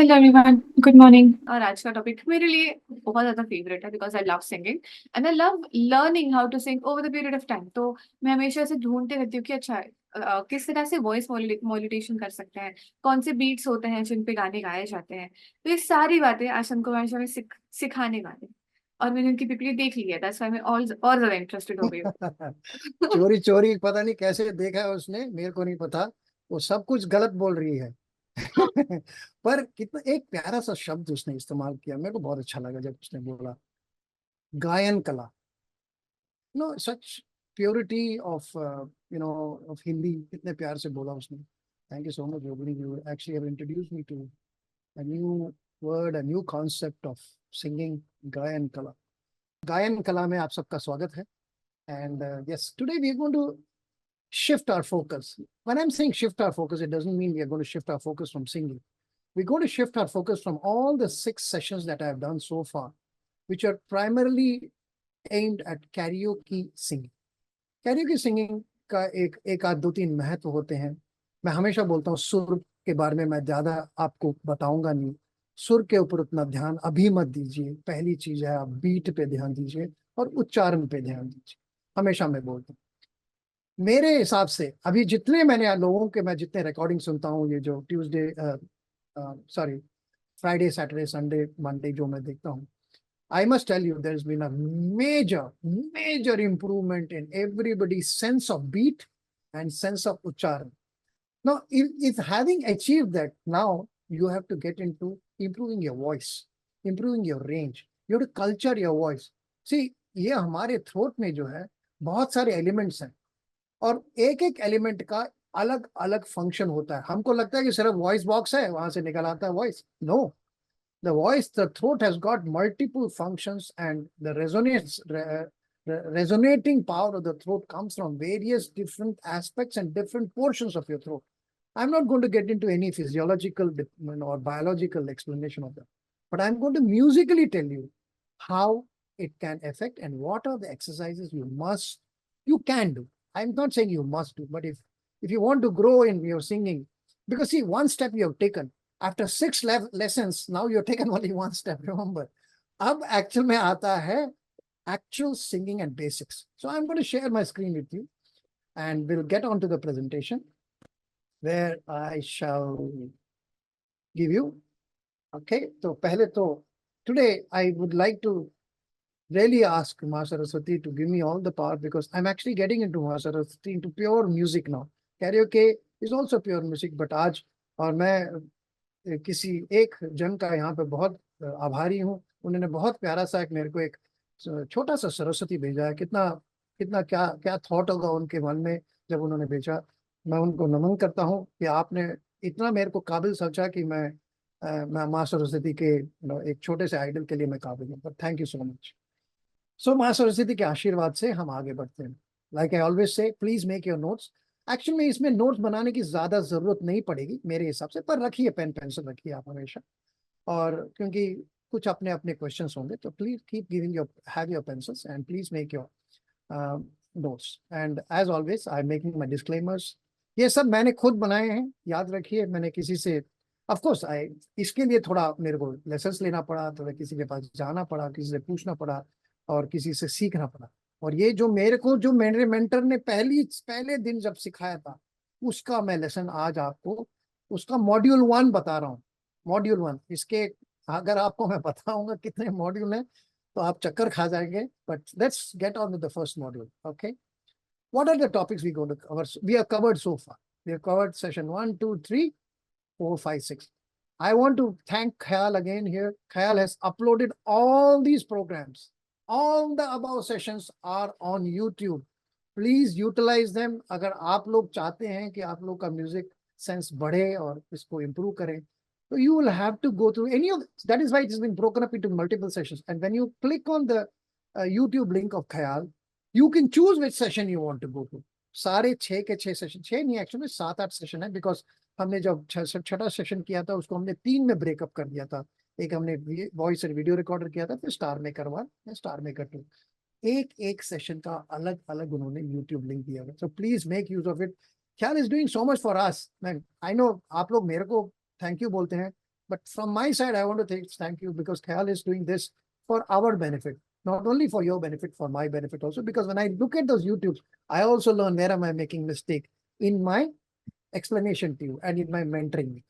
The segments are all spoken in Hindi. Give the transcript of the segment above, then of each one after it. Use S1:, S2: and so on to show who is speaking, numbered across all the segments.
S1: Hello everyone, good morning. और आज का टॉपिक मेरे लिए बहुत ज़्यादा फेवरेट है because I love singing and I love learning how to sing over the period of time. तो मैं हमेशा से ढूंढते रहती हूँ कि अच्छा किस तरह से वॉइस मॉड्यूलेशन कर सकते हैं, कौन से बीट्स होते हैं जिन पे गाने गाए जाते हैं। तो ये सारी बातें आज हमको हमेशा में सिखाने वाले हैं। और मैंने उनकी पीपीटी देख ली है, दैट्स व्हाई मैं और ज़्यादा इंटरेस्टेड हो गई हूँ।
S2: चोरी चोरी पता नहीं कैसे देखा है उसने, मेरे को नहीं पता। वो सब कुछ गलत बोल रही है। पर कितना एक प्यारा सा शब्द उसने इस्तेमाल किया, मेरे को बहुत अच्छा लगा जब उसने बोला गायन कला। No such purity of of Hindi, कितने प्यार से बोला उसने। Thank you so much Yogini, you actually have introduced me to a new word, a new concept of singing, गायन कला। गायन कला में आप सबका स्वागत है। And yes, today we are going to shift our focus. When I'm saying shift our focus, it doesn't mean we are going to shift our focus from singing. We're going to shift our focus from all the 6 sessions that I have done so far, which are primarily aimed at karaoke singing. Karaoke singing का एक आध दो तीन महत्व होते हैं। मैं हमेशा बोलता हूँ सुर के बारे में मैं ज्यादा आपको बताऊंगा नहीं। सुर के ऊपर उतना ध्यान अभी मत दीजिए। पहली चीज है आप बीट पे ध्यान दीजिए और उच्चारण पे ध्यान दीजिए। हमेशा मैं बोलता हूँ, मेरे हिसाब से अभी जितने मैंने लोगों के मैं जितने रिकॉर्डिंग सुनता हूँ, ये जो Tuesday sorry Friday Saturday Sunday Monday जो मैं देखता हूँ, I must tell you there's been a major improvement in everybody's sense of beat and sense of ucharan. Now, if having achieved that, now you have to get into improving your voice, improving your range. You have to culture your voice. See, ये हमारे थ्रोट में जो है बहुत सारे एलिमेंट्स हैं और एक एक एलिमेंट का अलग अलग फंक्शन होता है। हमको लगता है कि सिर्फ वॉइस बॉक्स है, वहां से निकल आता है voice. No, the voice, the throat has got multiple functions, and the resonating power of the throat comes from various different aspects and different portions of your throat. I'm not going to get into any physiological or biological explanation of that, but I'm going to musically tell you how it can affect and what are the exercises you can do. I'm not saying you must do, but if you want to grow in your singing, because see, one step you have taken after 6 lessons, now you're taken only one step, remember. Ab actual mein aata hai actual singing and basics. So I'm going to share my screen with you and we'll get on to the presentation where I shall give you. Okay, so today I would like to really ask Ma Saraswati to give me all the power, because I'm actually getting into Ma Saraswati into pure music now. Karaoke is also pure music, but आज और मैं किसी एक जन का यहाँ पे बहुत आभारी हूँ। उन्होंने बहुत प्यारा सा एक मेरे को एक छोटा सा सरस्वती भेजा है। कितना कितना क्या क्या थॉट होगा उनके मन में जब उन्होंने भेजा। मैं उनको नमन करता हूँ कि आपने इतना मेरे को काबिल समझा कि मैं माँ सरस्वती के एक छोटे से आइडल के लिए मैं काबिल हूँ। But thank you so much. So माँ सरस्वती के आशीर्वाद से हम आगे बढ़ते हैं। Like I always say, please make your notes. Actually में इसमें नोट्स बनाने की ज्यादा जरूरत नहीं पड़ेगी मेरे हिसाब से, पर रखिए पेन पेंसिल रखिए आप हमेशा। और क्योंकि कुछ अपने अपने क्वेश्चंस होंगे, तो please keep giving your have your pencils and please make your notes. And as always I am making my disclaimers. ये सब मैंने खुद बनाए हैं, याद रखिए। मैंने किसी से ऑफ कोर्स आई इसके लिए थोड़ा मेरे को लेसन्स लेना पड़ा, थोड़ा किसी के पास जाना पड़ा, किसी से पूछना पड़ा और किसी से सीखना पड़ा। और ये जो मेरे को जो मेरे मेंटर ने पहले दिन जब सिखाया था, उसका मैं लेसन आज आपको उसका मॉड्यूल 1 बता रहा हूँ। मॉड्यूल 1 इसके अगर आपको मैं बताऊंगा कितने मॉड्यूल हैं तो आप चक्कर खा जाएंगे। But let's get on with the first module. Okay, what are the topics we going to cover? We have covered so far. We have covered session 1, 2, 3, 4, 5, 6. I want to thank Khayal again here. Khayal has uploaded all these programs. All the above sessions are on YouTube. Please utilize them. अगर आप लोग चाहते हैं कि आप लोग का म्यूजिक सेंस बढ़े और इसको इम्प्रूव करें, so you will have to go through any of that. Is why it has been broken up into multiple sessions. And when you click on the YouTube link of Khayal, you can choose which session you want to go to. सारे 6 के 6 सेशन, 6 नहीं एक्चुअली 7-8 सेशन है, बिकॉज हमने जब छठा सेशन किया था उसको हमने 3 में ब्रेकअप कर दिया था। एक हमने वॉइस और वीडियो रिकॉर्डर किया था, फिर स्टार मेकर 1 स्टार मेकर 2। एक एक सेशन का अलग अलग उन्होंने यूट्यूब लिंक दिया है। So please make use of it. Khayal is doing so much for us. मैं आई नो आप लोग मेरे को थैंक यू बोलते हैं, But from my side, I want to thank you because Khayal is doing this for our benefit, not only for your benefit, for my benefit also. Because when I look at those YouTubes, I also learn where am I making mistake in my explanation to you and in my mentoring.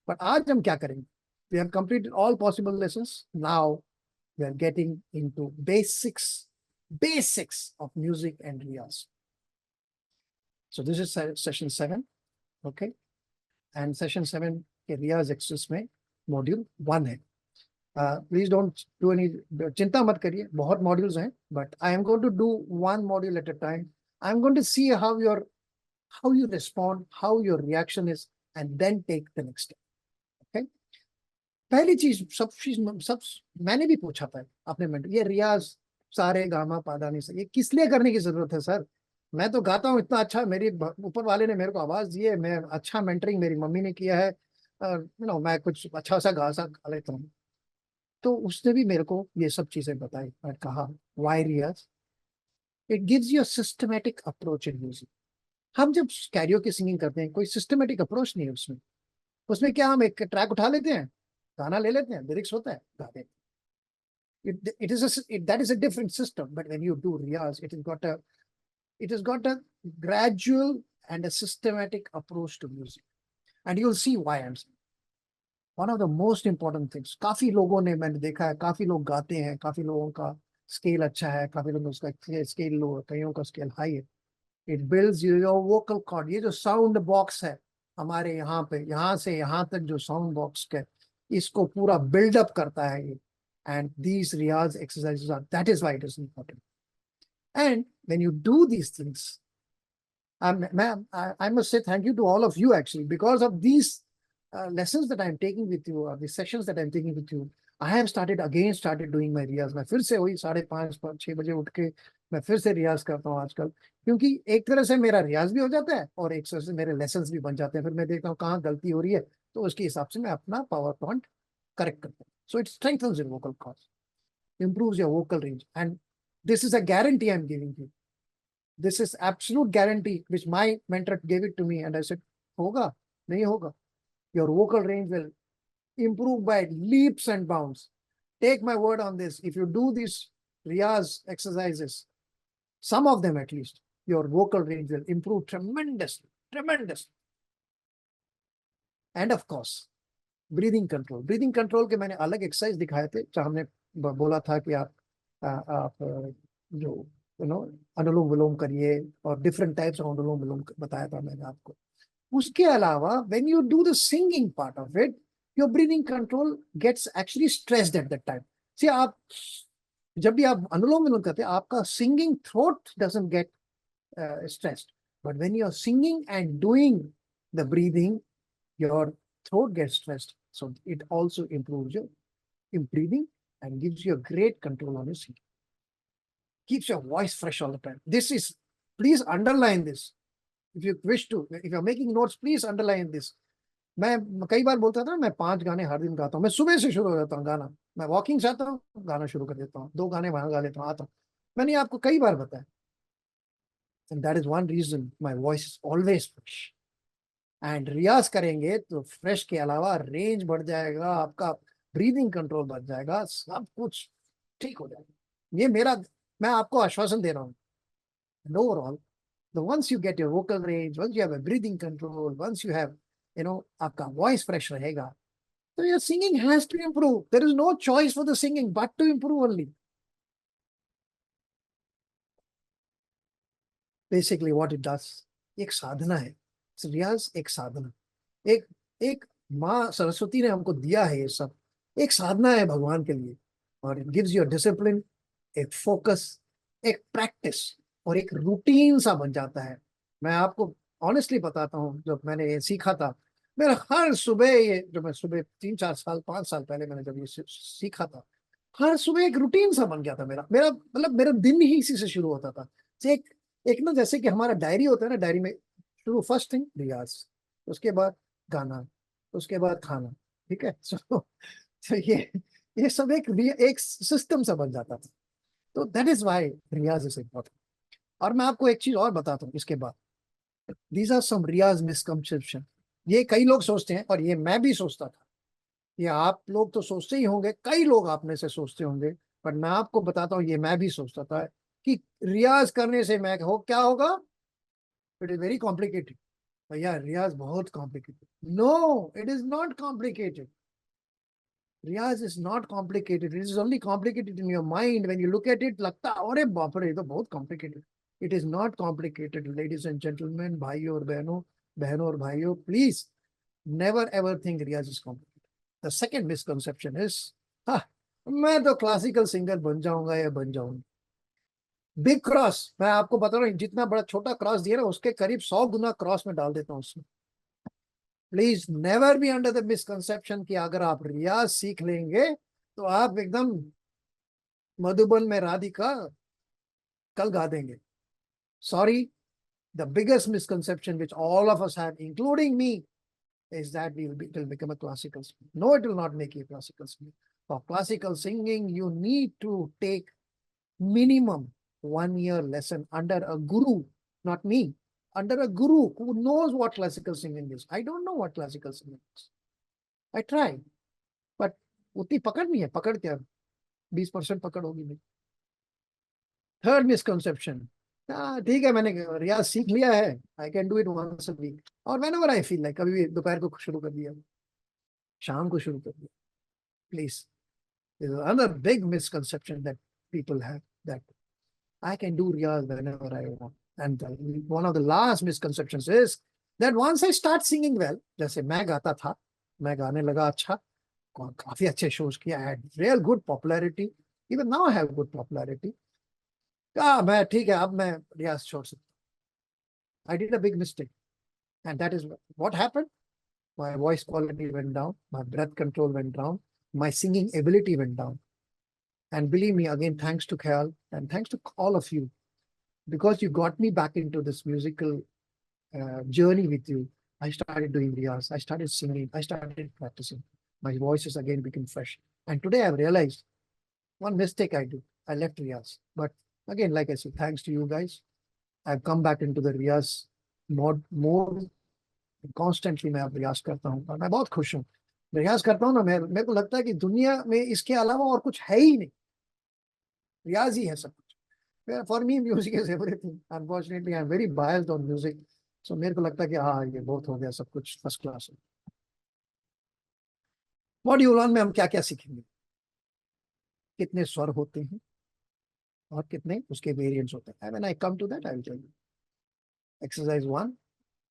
S2: But आज हम क्या करेंगे? We have completed all possible lessons. Now we are getting into basics of music and riyaz. So this is session 7, okay? And session 7 के riyaz exercise में module 1 है. Please don't do any, चिंता मत करिए, बहुत modules हैं, but I am going to do one module at a time. I'm going to see how you respond, how your reaction is, and then take the next step. Okay? पहली चीज सब मैंने भी पूछा था अपने मेंटर, ये रियाज सारे गामा पादानी से ये किस लिए करने की जरूरत है सर? मैं तो गाता हूँ इतना अच्छा, मेरी ऊपर वाले ने मेरे को आवाज दी है, मैं अच्छा मेंटरिंग मेरी मम्मी ने किया है, मैं कुछ अच्छा सा गा लेता हूँ. तो उसने भी मेरे को ये सब चीजें बताई और कहा why riyaz, it gives you a systematic approach in music. हम जब कैरियोके सिंगिंग करते हैं कोई सिस्टमैटिक अप्रोच नहीं है उसमें. उसमें क्या हम एक ट्रैक उठा लेते हैं, गाना ले लेते हैं, लिरिक्स होता है, गा देते हैं. That is a different system. But when you do riyaz, it has got a gradual and a systematic approach to music, and you'll see why I'm saying. One of the most important things, काफी लोगों ने मैंने देखा है, काफी लोग गाते हैं, काफी लोगों का स्केल अच्छा है, काफी लोगों का स्केल लो है, कईयों का स्केल हाई है. It builds your vocal cord. ये जो साउंड बॉक्स है हमारे यहाँ पे, यहाँ से यहाँ तक जो साउंड बॉक्स है, इसको पूरा बिल्डअप करता है ये. And these riyaz exercises are, that is why it is important. And when you do these things, I must say thank you to all of you actually, because of these lessons that I'm taking with you, or the sessions that I'm taking with you, I have started doing my riyaz. मैं फिर से वही 5:30 बजे उठ के मैं फिर से रियाज करता हूँ आजकल, क्योंकि एक तरह से मेरा रियाज भी हो जाता है और एक तरह से मेरे लेसन्स भी बन जाते हैं. फिर मैं देखता हूँ कहाँ गलती हो रही है, तो उसके हिसाब से मैं अपना पावर पॉइंट करेक्ट करता हूँ. So it strengthens your vocal cords, improves your vocal range, and this is a guarantee I'm giving you. This is absolute guarantee which my mentor gave it to me, and I said, होगा नहीं होगा, your vocal range will improve by leaps and bounds. Take my word on this. If you do these riyaz exercises, some of them at least, your vocal range will improve tremendously. And of course, breathing control के मैंने अलग एक्सरसाइज दिखाए थे, जहाँ हमने बोला था कि आप जो अनुलोम विलोम करिए, और डिफरेंट टाइप्स ऑफ अनुलोम विलोम बताया था मैंने आपको. उसके अलावा when you do the singing part of it, your breathing control gets actually stressed at that time. See, आप जब भी आप अनुलोम विलोम करते हैं, आपका singing throat doesn't get stressed, but when you are singing and doing the breathing, your throat gets stressed. So it also improves your breathing and gives you a great control on your singing. Keeps your voice fresh all the time. Please underline this. If you wish to, if you're making notes, please underline this. मैं कई बार बोलता था, मैं 5 गाने हर दिन गाता हूँ. मैं सुबह से शुरू हो जाता हूँ गाना, मैं वॉकिंग से आता हूँ, गाना शुरू कर देता हूँ, 2 गाने वहां गा लेता हूँ, आता हूँ. मैंने आपको कई बार बताया. And that is one reason my voice is always fresh. And रियाज करेंगे तो फ्रेश के अलावा रेंज बढ़ जाएगा, आपका ब्रीदिंग कंट्रोल बढ़ जाएगा, सब कुछ ठीक हो जाएगा. ये मैं आपको आश्वासन दे रहा हूँ. And overall, once you get your vocal range, once you have a breathing control, once you have, आपका voice fresh रहेगा, so your singing has to improve. There is no choice for the singing but to improve only. Basically what it does, एक साधना है. रियाज एक साधना, एक माँ सरस्वती ने हमको दिया है, ये सब एक साधना है भगवान के लिए. और इट गिव्स यू डिसिप्लिन, एक फोकस, एक प्रैक्टिस, और एक रूटीन सा बन जाता है. मैं आपको ऑनेस्टली बताता हूँ, जब मैंने ये सीखा था, मेरा हर सुबह, ये जो मैं सुबह 3-4 साल 5 साल पहले मैंने जब ये सीखा था, हर सुबह एक रूटीन सा बन गया था मेरा. मतलब मेरा दिन ही इसी से शुरू होता था. एक ना, जैसे कि हमारा डायरी होता है ना, डायरी में शुरू फर्स्ट थिंग रियाज, उसके बाद गाना, उसके बाद खाना. ठीक है. तो ये सब एक सिस्टम सा बन जाता था. तो that is why riyaz is important. और मैं आपको एक चीज और बताता हूँ इसके बाद. These are some riyaz misconception. ये कई लोग सोचते हैं, और ये मैं भी सोचता था, ये आप लोग तो सोचते ही होंगे, कई लोग आप में से सोचते होंगे, पर मैं आपको बताता हूँ, ये मैं भी सोचता था कि रियाज करने से मैं हो क्या होगा, इट इज वेरी कॉम्प्लिकेटेड। भैया रियाज बहुत complicated. No, it is not complicated. Riyaz is not complicated, it is only complicated in your mind. When you look at it लगता है अरे बाप रे, ये तो बहुत complicated. It is not complicated ladies and gentleman, भाइयों और बहनों, बहनों और भाइयों, please never ever think riyaz is complicated. The second misconception is, हाँ, मैं तो क्लासिकल सिंगर बन जाऊंगा या बन जाऊंगा। बिग क्रॉस, मैं आपको बता रहा हूँ, जितना बड़ा छोटा क्रॉस दिया ना, उसके करीब 100 गुना क्रॉस में डाल देता हूँ उसमें। Please never be under the misconception कि अगर आप रियाज सीख लेंगे तो आप एकदम मधुबन में राधिका कल गा देंगे। Sorry, the biggest misconception which all of us have including me is that it will become a classical singer. No, it will not make you a classical singer. For classical singing, you need to take minimum 1 year lesson under a guru, not me, under a guru who knows what classical singing is. I don't know what classical singing is. I try, but उतनी पकड़ नहीं है। पकड़ क्या, 20% पकड़ होगी नहीं। थर्ड मिसकंसेप्शन, ठीक है मैंने रियाज सीख लिया है, I can do it once a week, और whenever I feel like, कभी भी दोपहर को शुरू कर दिया, शाम को शुरू कर दिया। Please, there's another big misconception that people have, that I can do riyaz whenever I want. And one of the last misconceptions is that once I start singing well, जैसे मैं गाता था, मैं गाने लगा अच्छा, काफी अच्छे शोज किया, I had real good popularity, even now I have good popularity, मैं ठीक है अब मैं रियाज छोड़ सकता हूँ। I did a big mistake, and that is what happened. My voice quality went down, my breath control went down, my singing ability went down. And believe me, again, thanks to Khayal and thanks to all of you, because you got me back into this musical journey with you. I started doing riyaz, I started singing, I started practicing. My voice is again become fresh. And today I've realized one mistake I do. I left riyaz. But again, like I said, thanks to you guys, I've come back into the riyaz more constantly. मैं अब रियाज करता हूँ और मैं बहुत खुश हूँ। रियाज करता हूँ ना, मैं मेरे को लगता है कि दुनिया में इसके अलावा और कुछ है ही नहीं, रियाज ही है सब कुछ। For me music is everything. Unfortunately I am very biased on music, so मेरे को लगता है कि हाँ ये बहुत हो गया, सब कुछ फर्स्ट क्लास है। मॉड्यूल 1 में हम क्या क्या सीखेंगे, कितने स्वर होते हैं और कितने उसके वेरिएंट्स होते हैं। When I come to that I will tell you. Exercise 1,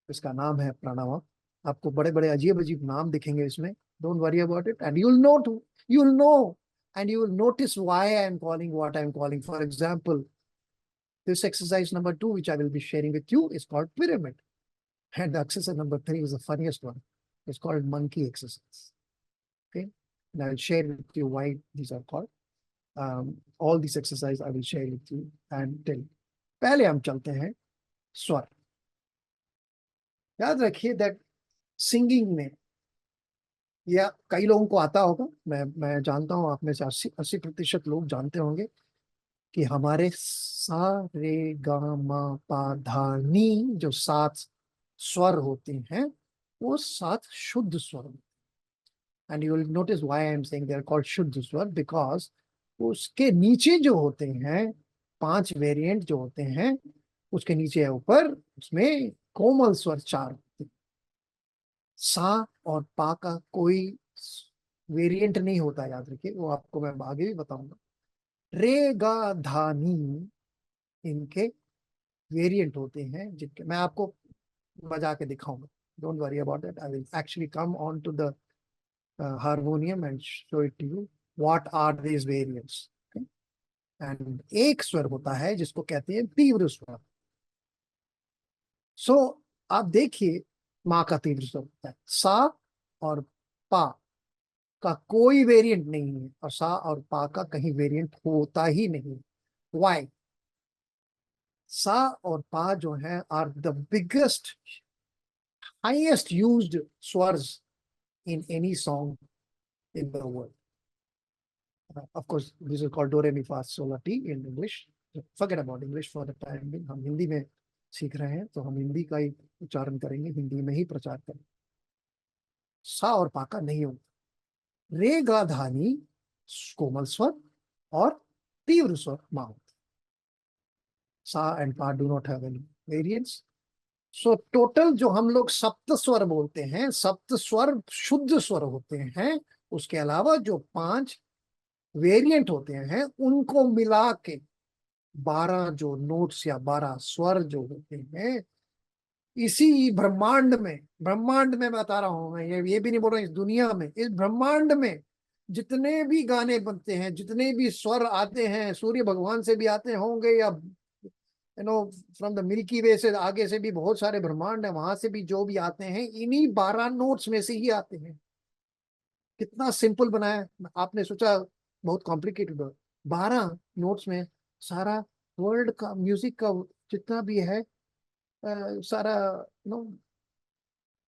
S2: इसका नाम है प्राणायाम। आपको बड़े बड़े अजीब अजीब नाम दिखेंगे इसमें, don't worry about it, and you will know and you will notice why I am calling what I am calling. For example, this exercise number 2, which I will be sharing with you, is called pyramid. And exercise number 3 is the funniest one. It's called monkey exercise. Okay. And I will share with you why these are called. All these exercises I will share with you and tell you. पहले हम चलते हैं स्वर। याद रखिए दैट सिंगिंग में, या कई लोगों को आता होगा, मैं जानता हूं आप में से 80% लोग जानते होंगे कि हमारे सा रे गा मा पा धा नी जो 7 स्वर होते हैं, वो 7 शुद्ध स्वर। And you will notice why I am saying they are called shuddh swar, because उसके नीचे जो होते हैं 5 वेरिएंट जो होते हैं, उसके नीचे है ऊपर, उसमें कोमल स्वर 4 होते हैं। सा और पा का कोई वेरिएंट नहीं होता, याद रखिए, वो आपको मैं आगे भी बताऊंगा। रे गा धा नी, इनके वेरिएंट होते हैं, जिनके मैं आपको बजा के दिखाऊंगा। Don't worry about that, I will actually come on to the harmonium and show it to you what are these variants. And एक स्वर होता है जिसको कहते हैं तीव्र स्वर। सो आप देखिए, माँ का तीव्र स्वर होता है सा, और पा का कोई वेरिएंट नहीं है, और सा और पा का कहीं वेरिएंट होता ही नहीं। वाई? सा और पा जो है are the biggest highest used स्वर्स in any song in the world. Of course, this is called do re mi fa sol la ti in English. Forget about English for the time being. हम हिंदी में सीख रहे हैं, तो हम हिंदी का ही उच्चारण करेंगे, हिंदी में ही प्रचार करेंगे। सा और पा का नहीं होता। रे गा धा नी कोमल स्वर और तीव्र स्वर मा होता है। सा एंड पा do not have any variance. So total जो हम लोग सप्त स्वर बोलते हैं, सप्त स्वर शुद्ध स्वर होते हैं, उसके अलावा जो 5 वेरिएंट होते हैं उनको मिला के 12 जो नोट्स या 12 स्वर जो होते हैं इसी ब्रह्मांड में बता रहा हूं मैं, ये भी नहीं बोल रहा, इस दुनिया में, इस ब्रह्मांड में जितने भी गाने बनते हैं, जितने भी स्वर आते हैं, सूर्य भगवान से भी आते होंगे या फ्रॉम द मिल्की वे से आगे से भी बहुत सारे ब्रह्मांड है, वहां से भी जो भी आते हैं इन्हीं 12 नोट्स में से ही आते हैं। कितना सिंपल बनाया, आपने सोचा बहुत कॉम्प्लिकेटेड। 12 नोट्स में सारा वर्ल्ड का म्यूजिक का जितना भी है सारा नो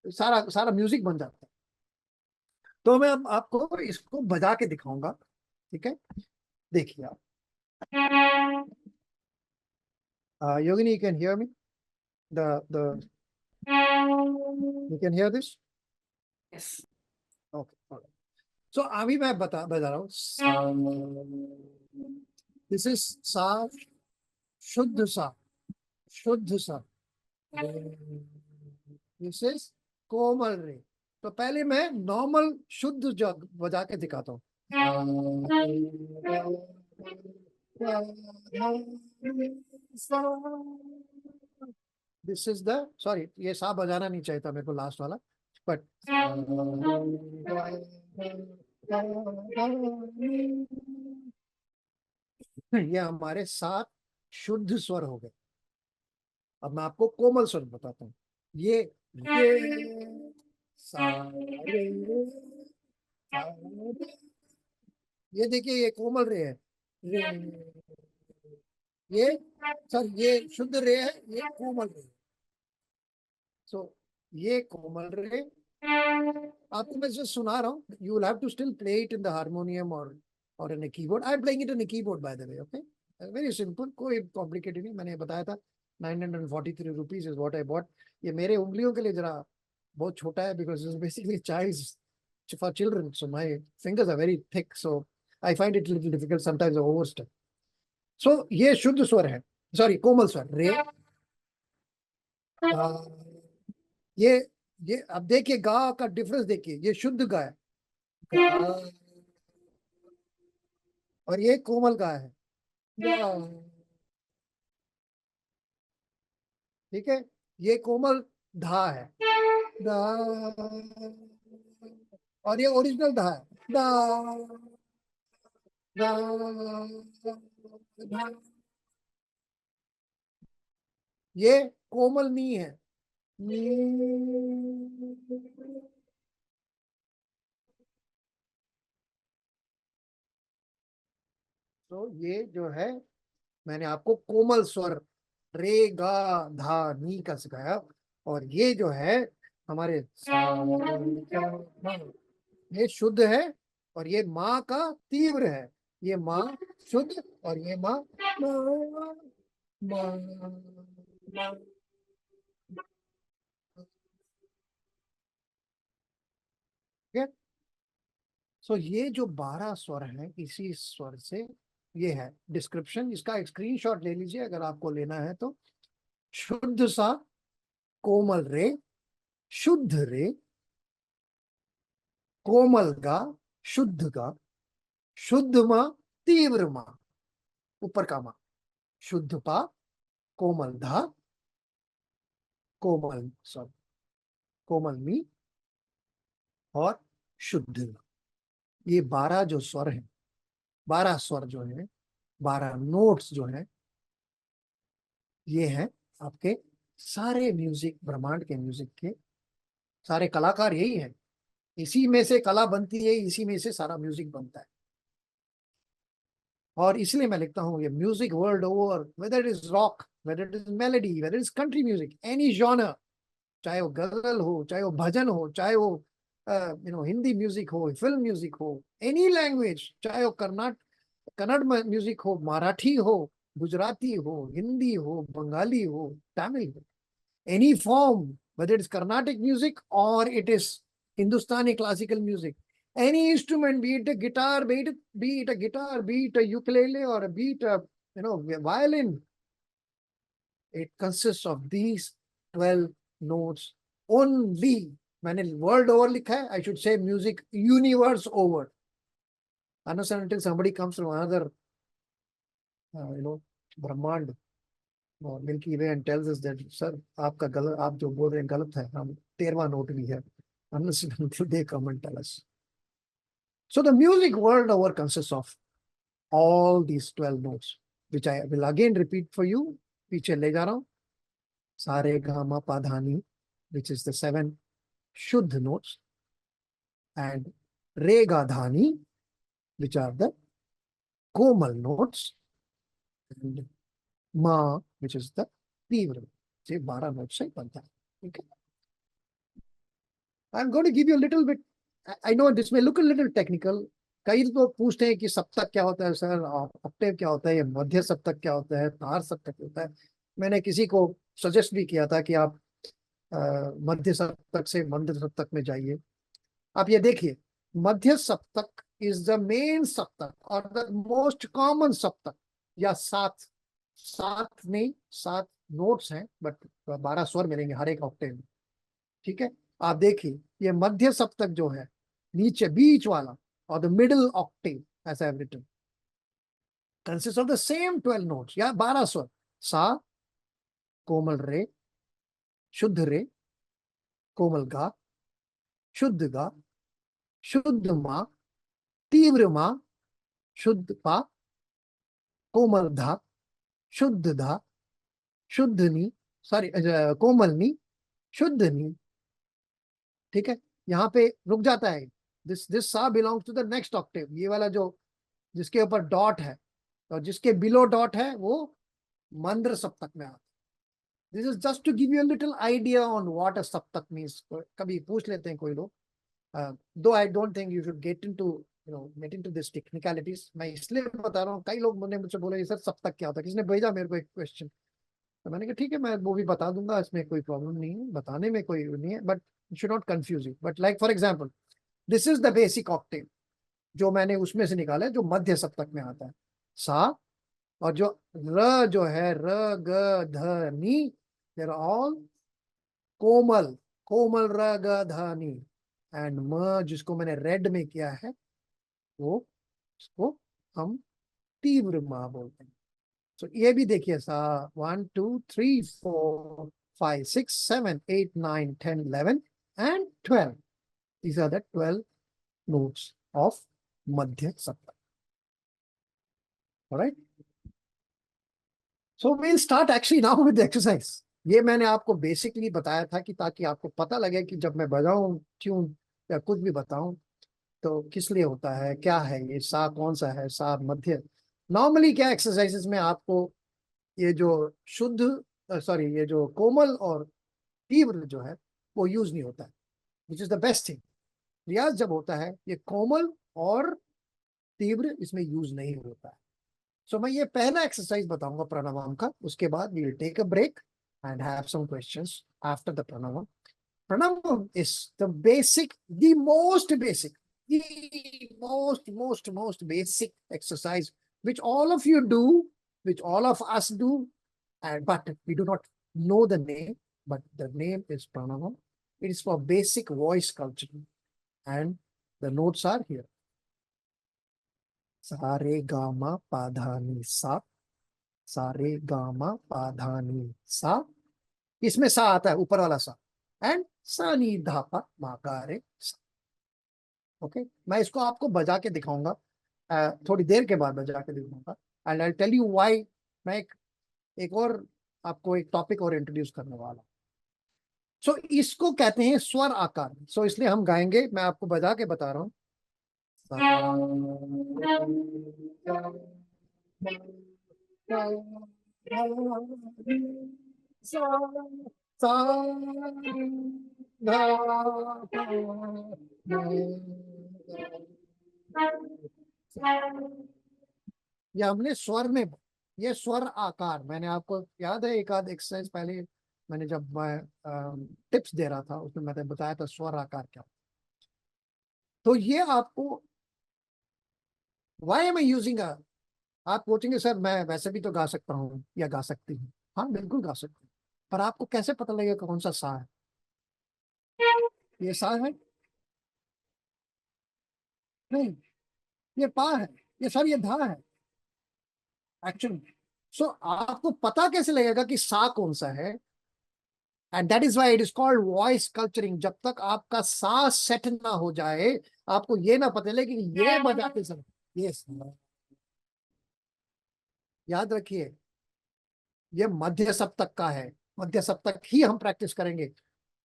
S2: सारा सारा म्यूजिक बन जाता है। तो मैं अब आपको इसको बजा के दिखाऊंगा, ठीक है? देखिए आप, Yogini, you can hear me, the you can hear this?
S1: Yes.
S2: Okay, so अभी मैं बजा रहा हूँ। दिस इज सा, शुद्ध सा, शुद्ध सा। दिस इज कोमल रे। तो पहले मैं नॉर्मल शुद्ध जग बजा के दिखाता हूँ। दिस इज द, सॉरी ये सा बजाना नहीं चाहिए था मेरे को लास्ट वाला, बट ये हमारे 7 शुद्ध स्वर हो गए। अब मैं आपको कोमल स्वर बताता हूँ। ये सा रे, सा रे। ये देखिए ये कोमल रे है, रे। ये सर ये शुद्ध रे है, ये कोमल रे। सो ये कोमल रे आपको मैं जो सुना रहा हूँ, you will have to still play it in the harmonium और in keyboard. I am playing it in keyboard by the way, okay, very simple, कोई कॉम्प्लिकेटेड नहीं। मैंने बताया था 943 rupees is what I bought. ये मेरे उंगलियों के लिए जरा बहुत छोटा है, because it's basically child for children, so my fingers are very thick, so I find it little difficult sometimes overstep. सो ये शुद्ध स्वर है, सॉरी कोमल स्वर रे। ये ये अब देखिए गा का डिफरेंस देखिए, ये शुद्ध गा है, गा, और ये कोमल गा है, गा, ठीक है? ये कोमल धा है, धा, और ये ओरिजिनल धा है, धा, धा, धा। ये कोमल नी है, नी। तो ये जो है मैंने आपको कोमल स्वर रे गा धा नी का सिखाया, और ये जो है हमारे ये शुद्ध है, और ये माँ का तीव्र है। ये माँ शुद्ध और ये माँ माँ माँ माँ। ठीक है? सो ये जो 12 स्वर हैं इसी स्वर से ये है डिस्क्रिप्शन। इसका एक स्क्रीनशॉट ले लीजिए अगर आपको लेना है तो। शुद्ध सा, कोमल रे, शुद्ध रे, कोमल गा, शुद्ध गा, शुद्ध माँ, तीव्र माँ, ऊपर का माँ, शुद्ध पा, कोमल धा, कोमल सब, कोमल मी, और शुद्ध गा। ये 12 जो स्वर हैं, 12 स्वर जो है, 12 नोट्स जो है, ये हैं आपके सारे म्यूजिक, ब्रह्मांड के म्यूजिक के सारे कलाकार यही हैं। इसी में से कला बनती है, इसी में से सारा म्यूजिक बनता है। और इसलिए मैं लिखता हूँ ये music world over, whether it is rock, whether it is melody, whether is country music, any genre, चाहे वो गजल हो, चाहे वो भजन हो, चाहे वो हिंदी म्यूजिक हो, फिल्म म्यूजिक हो, एनी लैंग्वेज, चाहे वो कन्नड़ म्यूजिक हो, मराठी हो, गुजराती हो, हिंदी हो, बंगाली हो, तमिल हो, any form, whether it's Carnatic music और it is Hindustani classical music, Any instrument, be it a guitar, be it a ukulele, or be it a violin, it consists of these 12 notes only. मैंने world over लिखा है, I should say music universe over. Unless and until somebody comes from another, Brahmand or Milky Way and tells us that, sir, आपका गलत, आप जो बोल रहे हैं गलत है, हम 13वां नोट भी है. Unless and until they come and tell us. So the music world over consists of all these 12 notes, which I will again repeat for you. पीछे ले जा रहा हूँ. सा रे गा मा पा धा नी, which is the 7 Shuddha notes, and re ga dha ni, which are the Komal notes, and ma, which is the Tivra. ये 12 notes से बनता है. Okay. I'm going to give you a little bit. I know this may look a little technical. कई लोग पूछते हैं कि सप्तक क्या होता है सर, ऑक्टेव क्या होता है, ये मध्य सप्तक क्या होता है, तार सप्तक होता है. मैंने किसी को सजेस्ट भी किया था कि आप मध्य सप्तक से मंद सप्तक में जाइए. आप ये देखिए, मध्य सप्तक इज द मेन सप्तक और द मोस्ट कॉमन सप्तक. या सात सात नहीं, 7 नोट्स हैं, बट 12 स्वर मिलेंगे हर एक ऑक्टेव में. ठीक है, आप देखिए ये मध्य सप्तक जो है, नीचे बीच वाला, और the middle Octave, as I have written, consists of the same 12 notes, या 12 स्वर. सा, कोमल रे, शुद्ध रे, कोमल गा, शुद्ध गा, शुद्ध मा, तीव्र मा, शुद्ध पा, कोमल धा, शुद्ध धा, शुद्ध नी, सॉरी कोमल नी, शुद्ध नी. ठीक है, यहाँ पे रुक जाता है. This sa belongs to the next octave. ये वाला जो जिसके ऊपर डॉट है और जिसके बिलो डॉट है वो मंद्र सप्तक में आता है. This is just to give you a little idea on what a saptak means. कभी पूछ लेते हैं कोई लोग, though I don't think you should get into this technicalities. मैं इसलिए बता रहा हूँ, कई लोग मुझसे बोले सर सप्तक क्या होता है, किसने भेजा मेरे को एक क्वेश्चन. तो मैंने कहा ठीक है, मैं वो भी बता दूंगा, इसमें कोई प्रॉब्लम नहीं है, बताने में कोई नहीं है, but should not confuse you. But like for example, this is the basic Octave जो मैंने उसमें से निकाला है, जो मध्य सप्तक में आता है. सा, और जो र जो है, र ग ध नी, देर ऑल कोमल, कोमल र ग ध नी. एंड म जिसको मैंने रेड में किया है, वो उसको हम तीव्र माँ बोलते हैं. तो ये भी देखिए, सा 1 2 3 4 5 6 7 8 9 10 11 and 12. These are the 12 notes of Madhya Saptaka. All right. So we'll start actually now with the exercise. ये मैंने आपको बेसिकली बताया था कि ताकि आपको पता लगे कि जब मैं बजाऊं ट्यून या कुछ भी बताऊं तो किस लिए होता है, क्या है ये, सा कौन सा है, सा मध्य. नॉर्मली क्या एक्सरसाइजेस में आपको ये जो शुद्ध सॉरी ये जो कोमल और तीव्र जो है वो यूज नहीं होता है, which is the best thing. रियाज जब होता है ये कोमल और तीव्र इसमें यूज नहीं होता है. सो मैं ये पहला एक्सरसाइज बताऊंगा प्रणवम का, उसके बाद we will take a break and have some questions after the Pranavam. Pranam is the basic, the most basic, the most basic exercise which all of you do, which all of us do, and but we do not know the name, but the name is Pranam. It is for basic voice culture, and the notes are here. Sa re ga ma pa dha ni sa, सा रे गा मा पा धा नी सा. इसमें सा आता है, ऊपर वाला सा, एंड सा नी धा पा मा गा रे सा. ओके, मैं इसको आपको बजा के दिखाऊंगा, थोड़ी देर के बाद बजा के दिखाऊंगा, and I tell you why. मैं एक और आपको एक टॉपिक और इंट्रोड्यूस करने वाला. सो इसको कहते हैं स्वर आकार. सो इसलिए हम गाएंगे, मैं आपको बजा के बता रहा हूँ. ये हमने स्वर में, ये स्वर आकार मैंने आपको याद है एक आध एक्सरसाइज पहले मैंने जब मैं टिप्स दे रहा था उसमें मैंने बताया था स्वर आकार क्या. तो ये आपको, वाई एम आई यूजिंग, आप पूछेंगे सर मैं वैसे भी तो गा सकता हूँ या गा सकती हूँ। हाँ बिल्कुल गा सकते हैं, पर आपको कैसे पता लगेगा कौन सा सा है? ये सा है? नहीं, ये पा है। ये सर ये धा है एक्चुअली। सो आपको पता कैसे लगेगा कि सा कौन सा है? And that is why it is called voice culturing. जब तक आपका सांस सेट ना हो जाए, आपको ये ना पता लगे कि ये बजाते समय, ये याद रखिए, ये मध्य सप्तक का है। मध्य सप्तक ही हम प्रैक्टिस करेंगे।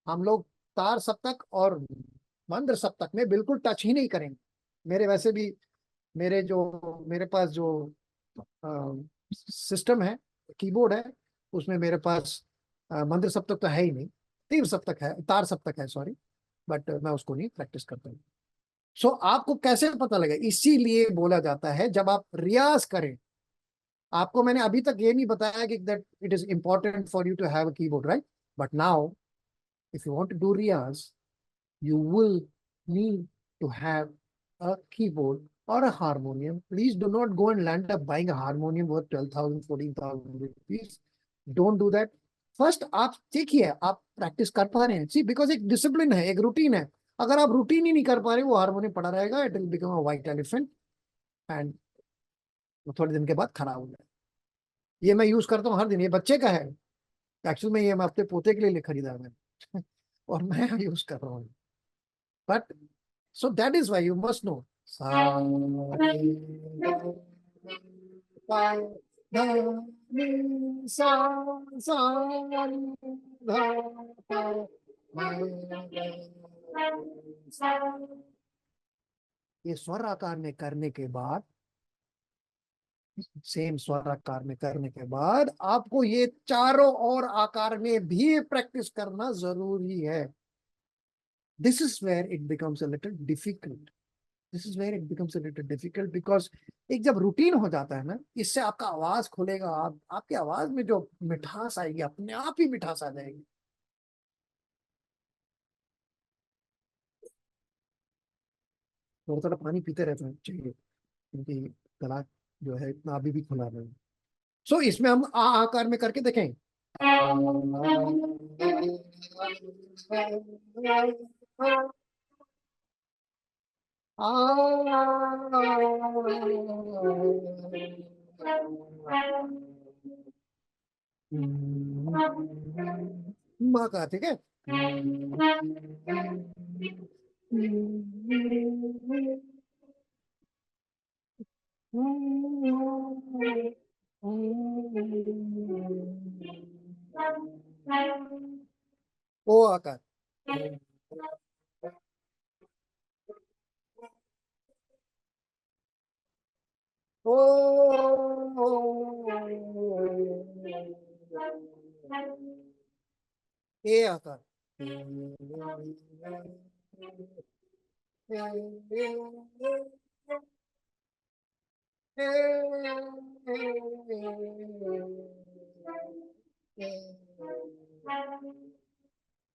S2: हम लोग तार सप्तक और मंद्र सप्तक में बिल्कुल टच ही नहीं करेंगे। मेरे वैसे भी, मेरे पास जो सिस्टम है, कीबोर्ड है, उसमें मेरे पास मंद्र सप्तक तो है ही नहीं। तीर सप्तक है, तार सप्तक है सॉरी, बट मैं उसको नहीं प्रैक्टिस करता हूँ। सो आपको कैसे पता लगे? इसीलिए बोला जाता है जब आप रियाज करें। आपको मैंने अभी तक ये नहीं बताया कि that it is important for you to have a keyboard, right? But now if you want to do riyaz, you will need to have a keyboard or a harmonium. Please do not go and land up buying a harmonium worth 12,000, 14,000 rupees. Don't do that. First, आप देखिए आप प्रैक्टिस कर पा रहे हैं। सी, बिकॉज एक डिसिप्लिन है, एक रूटीन है। अगर आप रूटीन ही नहीं कर पा रहे, वो हारमोनियम पड़ा रहेगा, it will become a white elephant, and थोड़े दिन के बाद खराब हो जाए। ये मैं यूज करता हूँ हर दिन, ये बच्चे का है एक्चुअल में, ये मैं अपने पोते के लिए खरीदा है मैंने और मैं यूज कर रहा हूँ। But so that is why you must know. Sa, re, ga, pa, dha, ni, sa, ni, dha, pa, ma, ga, सा। ये स्वर आकार में करने के बाद, सेम स्वर आकार में करने के बाद आपको ये चारों और आकार में भी प्रैक्टिस करना जरूरी है। This is where it becomes a little difficult. This is where it becomes a little difficult because एक जब रूटीन हो जाता है ना, इससे आपका आवाज खुलेगा, आपकी आवाज में जो मिठास आएगी, अपने आप ही मिठास आ जाएगी। थोड़ा थोड़ा पानी पीते रहना चाहिए, क्योंकि गला जो है इतना अभी भी खुला नहीं। सो इसमें हम आ आकार में करके देखें। माँ का, ठीक है। ओ आकार। ओ ए आकार।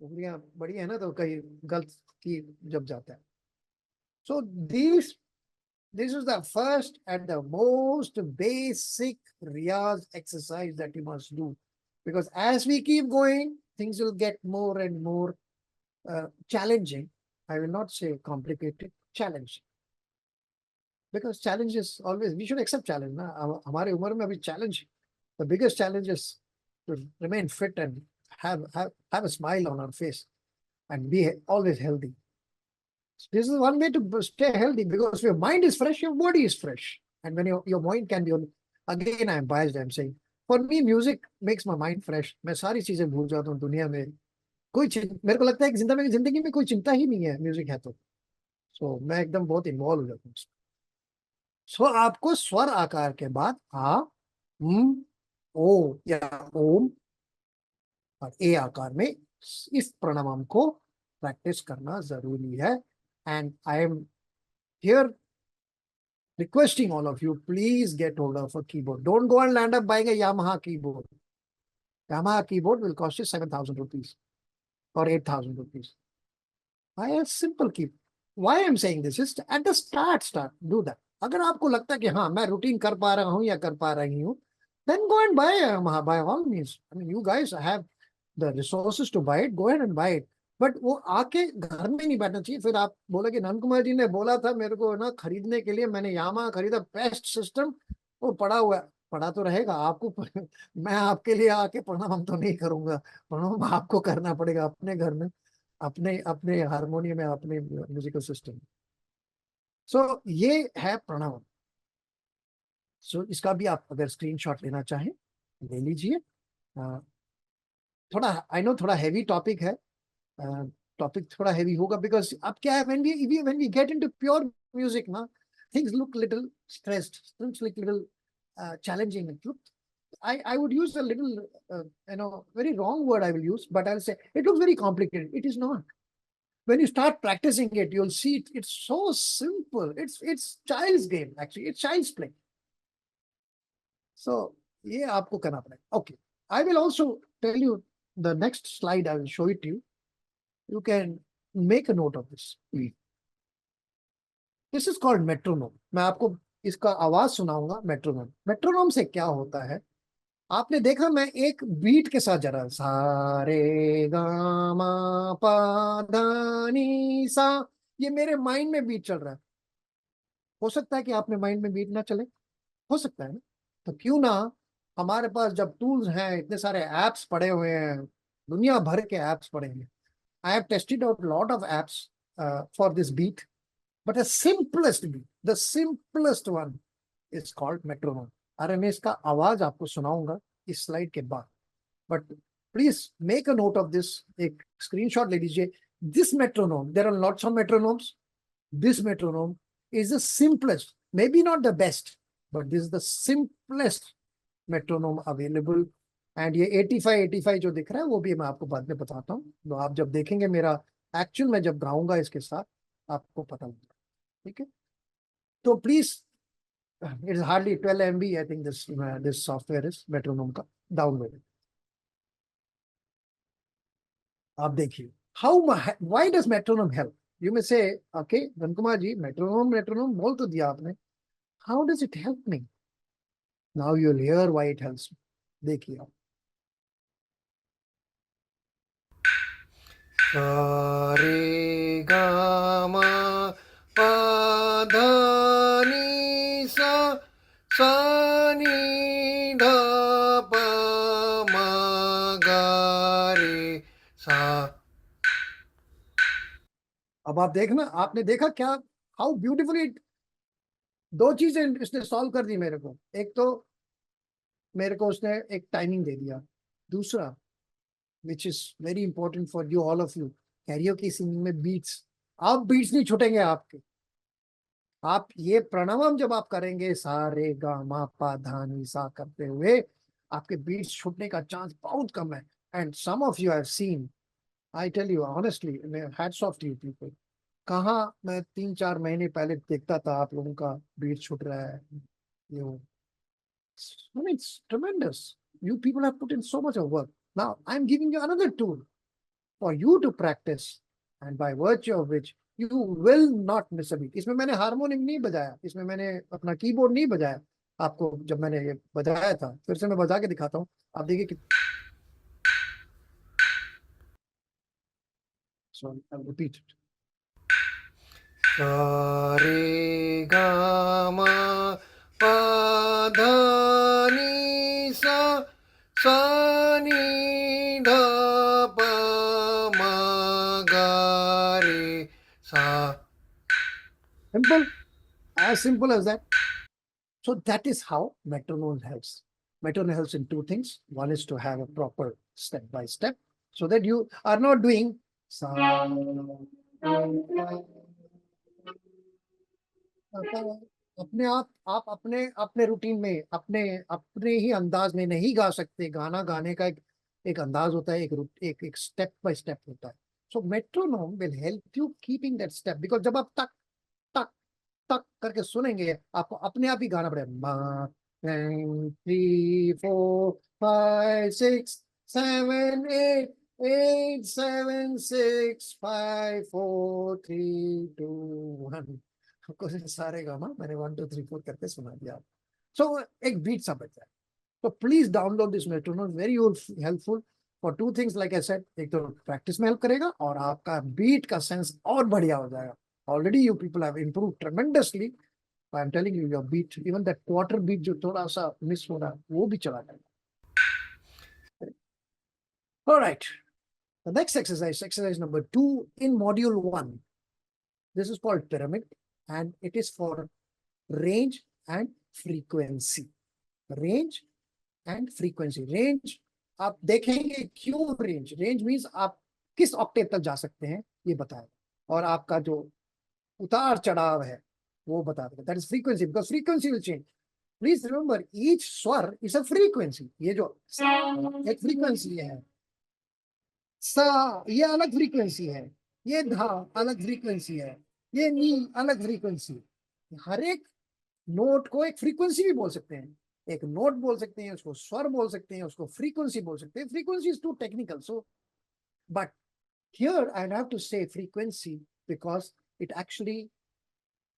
S2: उंगलियां बड़ी है ना, तो कहीं गलत की जब जाता है। So this this is the first and the most basic riyaz exercise that you must do, because as we keep going, things will get more and more challenging. I will not say complicated, challenging, because challenge is always, we should accept challenge ना। हमारे उम्र में अभी challenge, the biggest challenge is to remain fit and have a smile on our face and be always healthy. This is one way to stay healthy, because your mind is fresh, your body is fresh. And when your mind can be on, again, I am biased, I'm saying, for me, music makes my mind fresh. मैं सारी चीजें भूल जाता हूँ दुनिया में। मेरे को लगता है कि जिंदगी में कोई चिंता ही नहीं है, म्यूजिक है तो। सो मैं एकदम बहुत इन्वॉल्व हो जाता हूँ। सो आपको स्वर आकार के बाद आ, ओ या ओम और ए आकार में इस प्रणवम को प्रैक्टिस करना जरूरी है। And I am here requesting all of you, please get hold of a keyboard. Don't go and land up buying a Yamaha keyboard. Yamaha keyboard will cost you 7,000 rupees or 8,000 rupees. Buy a simple keyboard. why I'm saying this is at the start do that. अगर आपको लगता है कि हाँ मैं रूटीन कर पा रहा हूँ या कर पा रही हूँ, then go and by all means. I mean, you guys have the resources to buy it, go ahead and buy it. But वो आके घर में नहीं बैठना चाहिए। फिर आप बोले कि नंद कुमार जी ने बोला था मेरे को ना खरीदने के लिए, मैंने यामा खरीदा बेस्ट सिस्टम, वो पड़ा हुआ है। पड़ा तो रहेगा आपको मैं आपके लिए आके प्रणाम तो नहीं करूंगा, प्रणाम आपको करना पड़ेगा अपने घर में, अपने अपने हारमोनियम में, अपने म्यूजिकल सिस्टम। सो ये है प्रणव। सो इसका भी आप अगर स्क्रीनशॉट लेना चाहें ले लीजिए। थोड़ा आई नो थोड़ा हैवी टॉपिक है, टॉपिक थोड़ा हैवी होगा बिकॉज अब क्या है, when we get into pure music ना, things look little stressed, things look little challenging. I would use a little very wrong word I will use, but I'll say it looks very complicated. It is not. When you start practicing it, you'll see it's so simple. It's child's game actually. It's child's play. So ये आपको करना पड़ेगा. Okay, I will also tell you the next slide. I will show it to you. You can make a note of this. This is called metronome. मैं आपको इसका आवाज सुनाऊंगा, मेट्रोनोम। मेट्रोनोम से क्या होता है, आपने देखा मैं एक बीट के साथ जरा सारे गामा पा धा नी सा, ये मेरे माइंड में बीट चल रहा है। हो सकता है कि आपने माइंड में बीट ना चले, हो सकता है ना, तो क्यों ना हमारे पास जब टूल्स हैं, इतने सारे एप्स पड़े हुए हैं, दुनिया भर के एप्स पड़े हैं। I have tested out lot of apps for this beat, but the simplest one is called metronome. अरे मैं इसका आवाज आपको सुनाऊंगा इस स्लाइड के बाद, but please make a note of this, एक स्क्रीनशॉट ले लीजिए। This metronome, there are lots of metronomes, this metronome is the simplest, maybe not the best, but this is the simplest metronome available. And ये 85 जो दिख रहा है वो भी मैं आपको बाद में बताता हूँ, तो आप जब देखेंगे मेरा एक्चुअल में जब गाऊंगा इसके साथ आपको पता लगेगा। ठीक है, तो please it is hardly 12 MB I think this software is metronome का, डाउनलोड। आप देखिए how why does metronome help. You may से okay Dhan Kumar ji metronome metronome बोल तो दिया आपने, how does it help me. Now you will hear why it helps me. देखिए आप, रे गा मा पा धा नी सा सा नी धा पा मा गा रे सा। अब आप देखना, आपने देखा क्या, हाउ ब्यूटीफुली दो चीजें इसने सॉल्व कर दी मेरे को। एक तो मेरे को उसने एक टाइमिंग दे दिया, दूसरा which is very important for you all of you, karaoke singing में बीट्स। आप बीट्स नहीं छूटेंगे आपके। आप ये प्रणवम जब आप करेंगे सा रे गा मा पा धा नी सा करते हुए, आपके बीट्स छूटने का चांस बहुत कम है। And some of you have seen, I tell you honestly, hats off to you people. कहाँ मैं 3-4 महीने पहले देखता था आप लोगों का बीट छूट रहा है, you I mean, it's tremendous. You people have put in so much of work. Now, I'm giving you another tool for you to practice, and by virtue of which you will not miss a beat. इसमें मैंने हारमोनियम नहीं बजाया, इसमें मैंने अपना कीबोर्ड नहीं बजाया। आपको जब मैंने ये बजाया था, फिर से मैं बजा के दिखाता हूँ, आप देखिए कि so I'll repeat it. सा रे गा मा पा धा नी सा सा नी धा पा मा गा रे सा। Simple as that. So that is how metronome helps. Metronome helps in two things. One is to have a proper step by step, so that you are not doing sa अपने आप अपने अपने रूटीन में अपने अपने ही अंदाज में नहीं गा सकते। गाना गाने का एक अंदाज होता है, एक स्टेप बाय स्टेप होता है। So metronome will help you keeping that step, because जब आप टक टक टक करके सुनेंगे आपको अपने आप ही गाना पड़ेगा। 1 2 3 4 5 6 7 8 8, 7, 6, 5, 4, 3, 2, 1. आपको सारे गामा मैंने 1, 2, 3, 4 करके सुना दिया. So एक बीट सा बचा है. So please download this metronome. Very helpful for two things like I said. एक तो प्रैक्टिस में हेल्प करेगा और आपका बीट का सेंस और बढ़िया हो जाएगा. Already you people have improved tremendously. I'm telling you, your beat, even that quarter beat जो थोड़ा सा मिस हो रहा है वो भी चला जाएगा. All right. The next exercise number 2 in module 1. This is called pyramid and it is for range and frequency. Range and frequency. Range, आप देखेंगे क्यों रेंज. रेंज मीन्स आप किस ऑक्टेव तक जा सकते हैं ये बताएगा और आपका जो उतार चढ़ाव है वो बता देगा. That is frequency because frequency will change. Please remember each स्वर इज अ फ्रीक्वेंसी. ये जो एक फ्रीक्वेंसी है, सा ये अलग फ्रीक्वेंसी है, ये धा अलग फ्रीक्वेंसी है, ये नी अलग फ्रीक्वेंसी. हर एक नोट को एक फ्रीक्वेंसी भी बोल सकते हैं. एक नोट बोल सकते हैं, उसको स्वर बोल सकते हैं, उसको फ्रीक्वेंसी बोल सकते हैं. Frequency is too technical. So but here I have to say frequency because it actually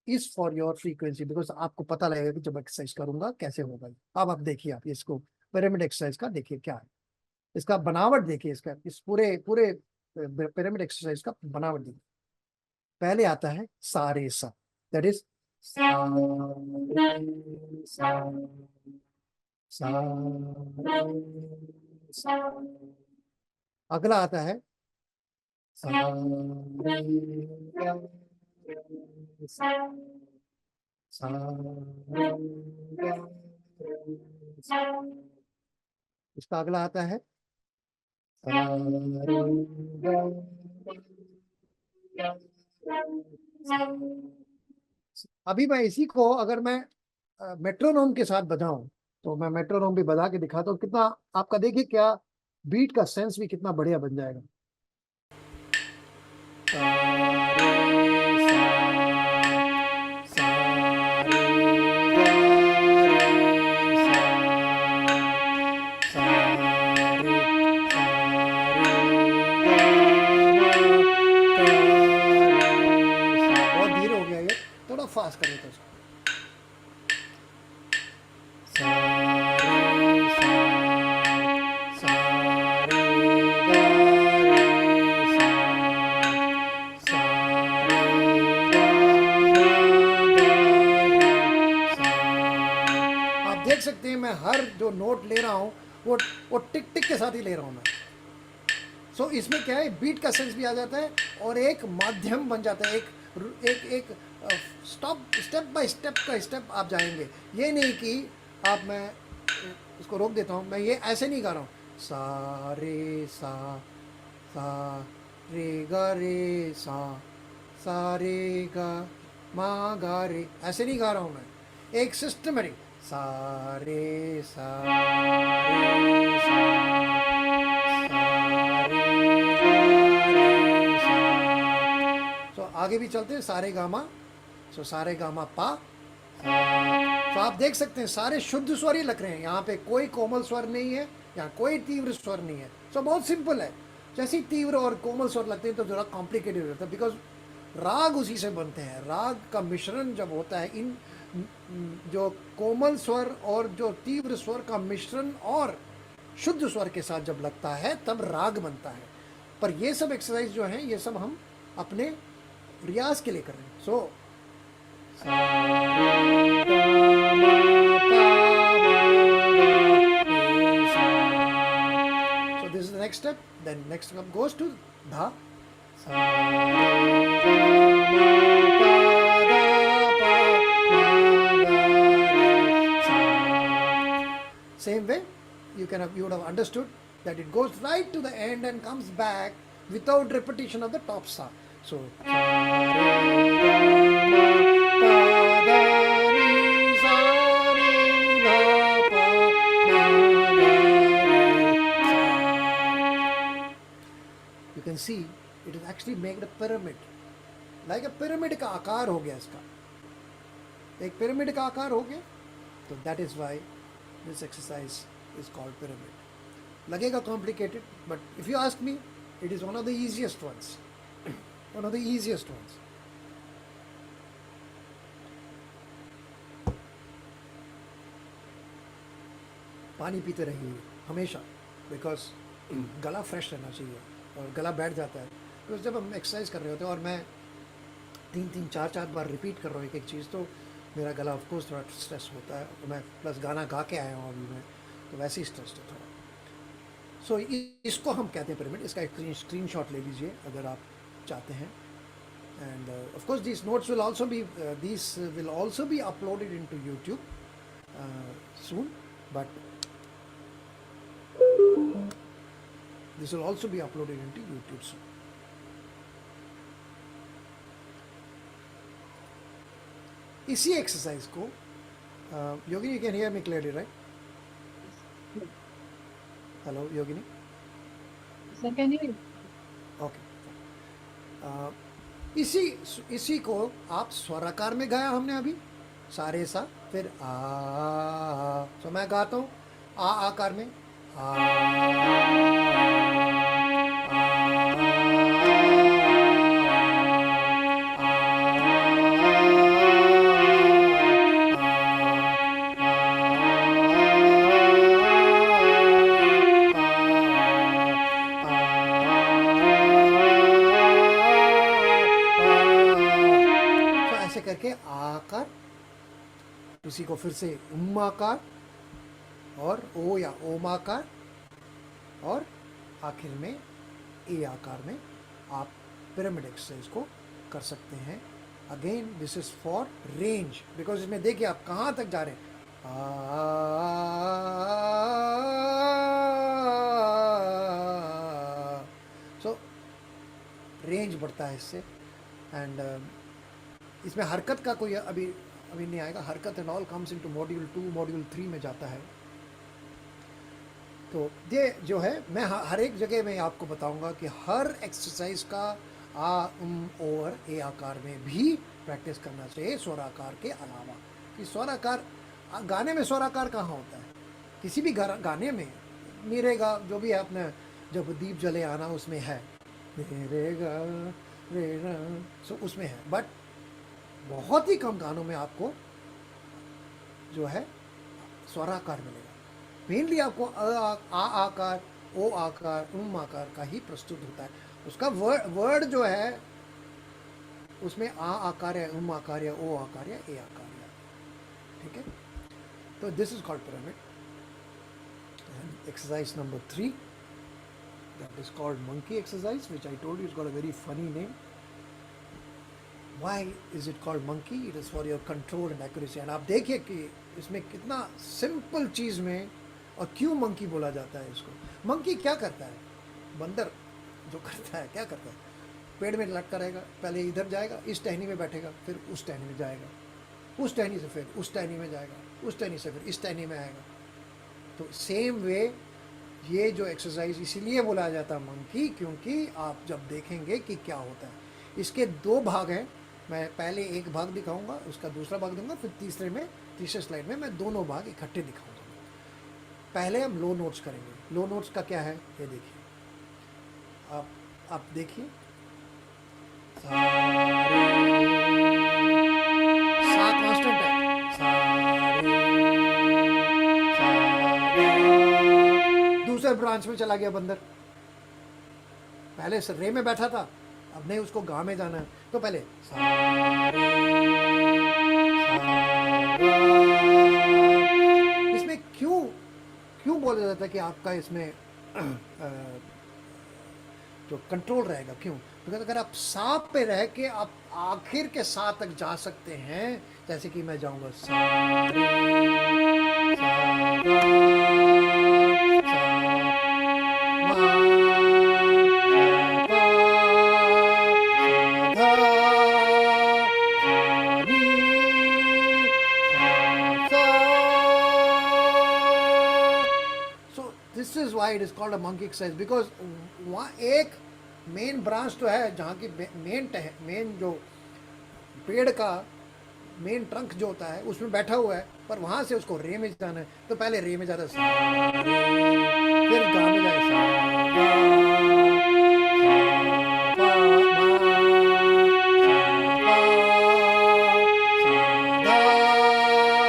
S2: is for your frequency. Because आपको पता लगेगा कि जब एक्सरसाइज करूंगा कैसे होगा. अब आप देखिए, आप इसको पिरामिड एक्सरसाइज का देखिए क्या है. इसका बनावट देखिए, इसका इस पूरे पूरे पिरामिड एक्सरसाइज का बनावट देखिए. पहले आता है सा रे सा. दैट इज सा रे सा सा रे सा. अगला आता है सा रे गा रे सा सा रे गा रे सा. इसका अगला आता है सा रे गा रे सा. अभी मैं इसी को अगर मैं मेट्रोनोम के साथ बजाऊं तो मैं मेट्रोनोम भी बजा के दिखाता हूँ. कितना आपका देखिए क्या बीट का सेंस भी कितना बढ़िया बन जाएगा. बहुत धीरे हो गया ये, थोड़ा फास्ट करें तो इसको. आप देख सकते हैं मैं हर जो नोट ले रहा हूँ वो टिक टिक के साथ ही ले रहा हूँ मैं. सो इसमें क्या है, बीट का सेंस भी आ जाता है और एक माध्यम बन जाता है. एक स्टेप बाय स्टेप का स्टेप आप जाएंगे. ये नहीं कि आप, मैं इसको रोक देता हूँ, मैं ये ऐसे नहीं गा रहा हूँ सा रे सा रे गा रे सा रे गा मा गा रे, ऐसे नहीं गा रहा हूँ मैं. एक सिस्टमेटिक सा रे सा रे सा आगे भी चलते हैं सारे गामा. सो सारे गामा पा. तो आप देख सकते हैं सारे शुद्ध स्वर ही लग रहे हैं. यहाँ पे कोई कोमल स्वर नहीं है, यहाँ कोई तीव्र स्वर नहीं है. सो बहुत सिंपल है. जैसे ही तीव्र और कोमल स्वर लगते हैं तो थोड़ा कॉम्प्लिकेटेड हो जाता है बिकॉज राग उसी से बनते हैं. राग का मिश्रण जब होता है, इन जो कोमल स्वर और जो तीव्र स्वर का मिश्रण और शुद्ध स्वर के साथ जब लगता है तब राग बनता है. पर ये सब एक्सरसाइज जो हैं ये सब हम अपने रियाज के लिए कर रहे हैं. सो this is the next step. Then next step goes to dha. Same way, you would have understood that it goes right to the end and comes back without repetition of the top sa. So you can see it is actually made a pyramid, like a pyramid का आकार हो गया इसका. एक पिरामिड का आकार हो गया. तो that is why this exercise is called pyramid. लगेगा complicated, but if you ask me, it is one of the easiest ones, one of the easiest ones. पानी पीते रहिए हमेशा, बिकॉज गला फ्रेश रहना चाहिए, और गला बैठ जाता है बिकॉज जब हम एक्सरसाइज कर रहे होते हैं और मैं 3-3 4-4 बार रिपीट कर रहा हूँ एक एक चीज़, तो मेरा गला ऑफकोर्स थोड़ा स्ट्रेस होता है. और मैं प्लस गाना गा के आया हूँ अभी मैं, तो वैसे ही स्ट्रेस है थोड़ा. सो इसको हम कहते हैं पिरामिड. इसका एक स्क्रीन शॉट ले लीजिए अगर आप चाहते हैं. End of course this notes will also be uploaded into YouTube soon, but this will also be uploaded into YouTube soon. इसी एक्सरसाइज को Yogini, you can hear me clearly right? Hello Yogini.
S1: Sir, can you?
S2: Okay. इसी को आप स्वराकार में गाया हमने अभी, सारे सा, फिर आ. तो मैं गाता हूँ आ आकार में, आ, तो ऐसे करके आकार, उसी को फिर से उम्माकार और ओ या ओमाकार, और आखिर में ए आकार में आप पिरामिड एक्सरसाइज को कर सकते हैं. Again this is for range, because इसमें देखिए आप कहाँ तक जा रहे हैं. सो रेंज बढ़ता है इससे. एंड इसमें हरकत का कोई अभी नहीं आएगा. हरकत and all comes into module 2, module 3 में जाता है. तो ये जो है मैं हर एक जगह में आपको बताऊंगा कि हर एक्सरसाइज का आ और ए आकार में भी प्रैक्टिस करना चाहिए, स्वराकार के अलावा. कि स्वराकार गाने में स्वराकार कहाँ होता है? किसी भी गाने में मेरे गा जो भी है अपने, जब दीप जले आना उसमें है मेरे गा रे रा, सो उसमें है. बट बहुत ही कम गानों में आपको जो है स्वराकार मिलेगा. मेनली आपको आ आकार, ओ आकार, उम आकार का ही प्रस्तुत होता है. उसका वर्ड जो है उसमें आ आकार या उम आकार या ओ आकार या ए आकार या, ठीक है. तो this is called pyramid. And exercise number 3, that is called monkey exercise, which I told you it's got a very funny name. Why is it called monkey? It is for your control and accuracy. And आप देखिए कि इसमें कितना सिंपल चीज़ में, और क्यों मंकी बोला जाता है इसको. मंकी क्या करता है? बंदर जो करता है क्या करता है? पेड़ में लटका रहेगा, पहले इधर जाएगा, इस टहनी में बैठेगा, फिर उस टहनी में जाएगा, उस टहनी से फिर उस टहनी में जाएगा, उस टहनी से फिर इस टहनी में आएगा. तो सेम वे ये जो एक्सरसाइज इसीलिए बोला जाता है मंकी, क्योंकि आप जब देखेंगे कि क्या होता है. इसके 2 भाग हैं. मैं पहले एक भाग दिखाऊंगा, उसका दूसरा भाग दूंगा, फिर तीसरे स्लाइड में मैं दोनों भाग इकट्ठे दिखाऊंगा. पहले हम लो नोट्स करेंगे. लो नोट्स का क्या है ये देखिए. आप देखिए, सा कांस्टेंट है, सा दूसरे ब्रांच में चला गया बंदर. पहले रे में बैठा था, अब नहीं, उसको गा में जाना है. तो पहले इसमें क्यों बोला जाता है कि आपका इसमें जो कंट्रोल रहेगा? क्यों? बिकॉज अगर आप सा पे रह के आप आखिर के सा तक जा सकते हैं, जैसे कि मैं जाऊंगा सा रे, सा गा, सा मा, this is why it is called a monkey exercise. Because वहाँ एक मेन ब्रांच तो है जहाँ की मेन जो पेड़ का मेन ट्रंक जो होता है उसमें बैठा हुआ है, पर वहां से उसको रे में जाना है, तो पहले रे में जाता है, सा रे, फिर गा में जाए सा गा, सा पा मा, सा पा, सा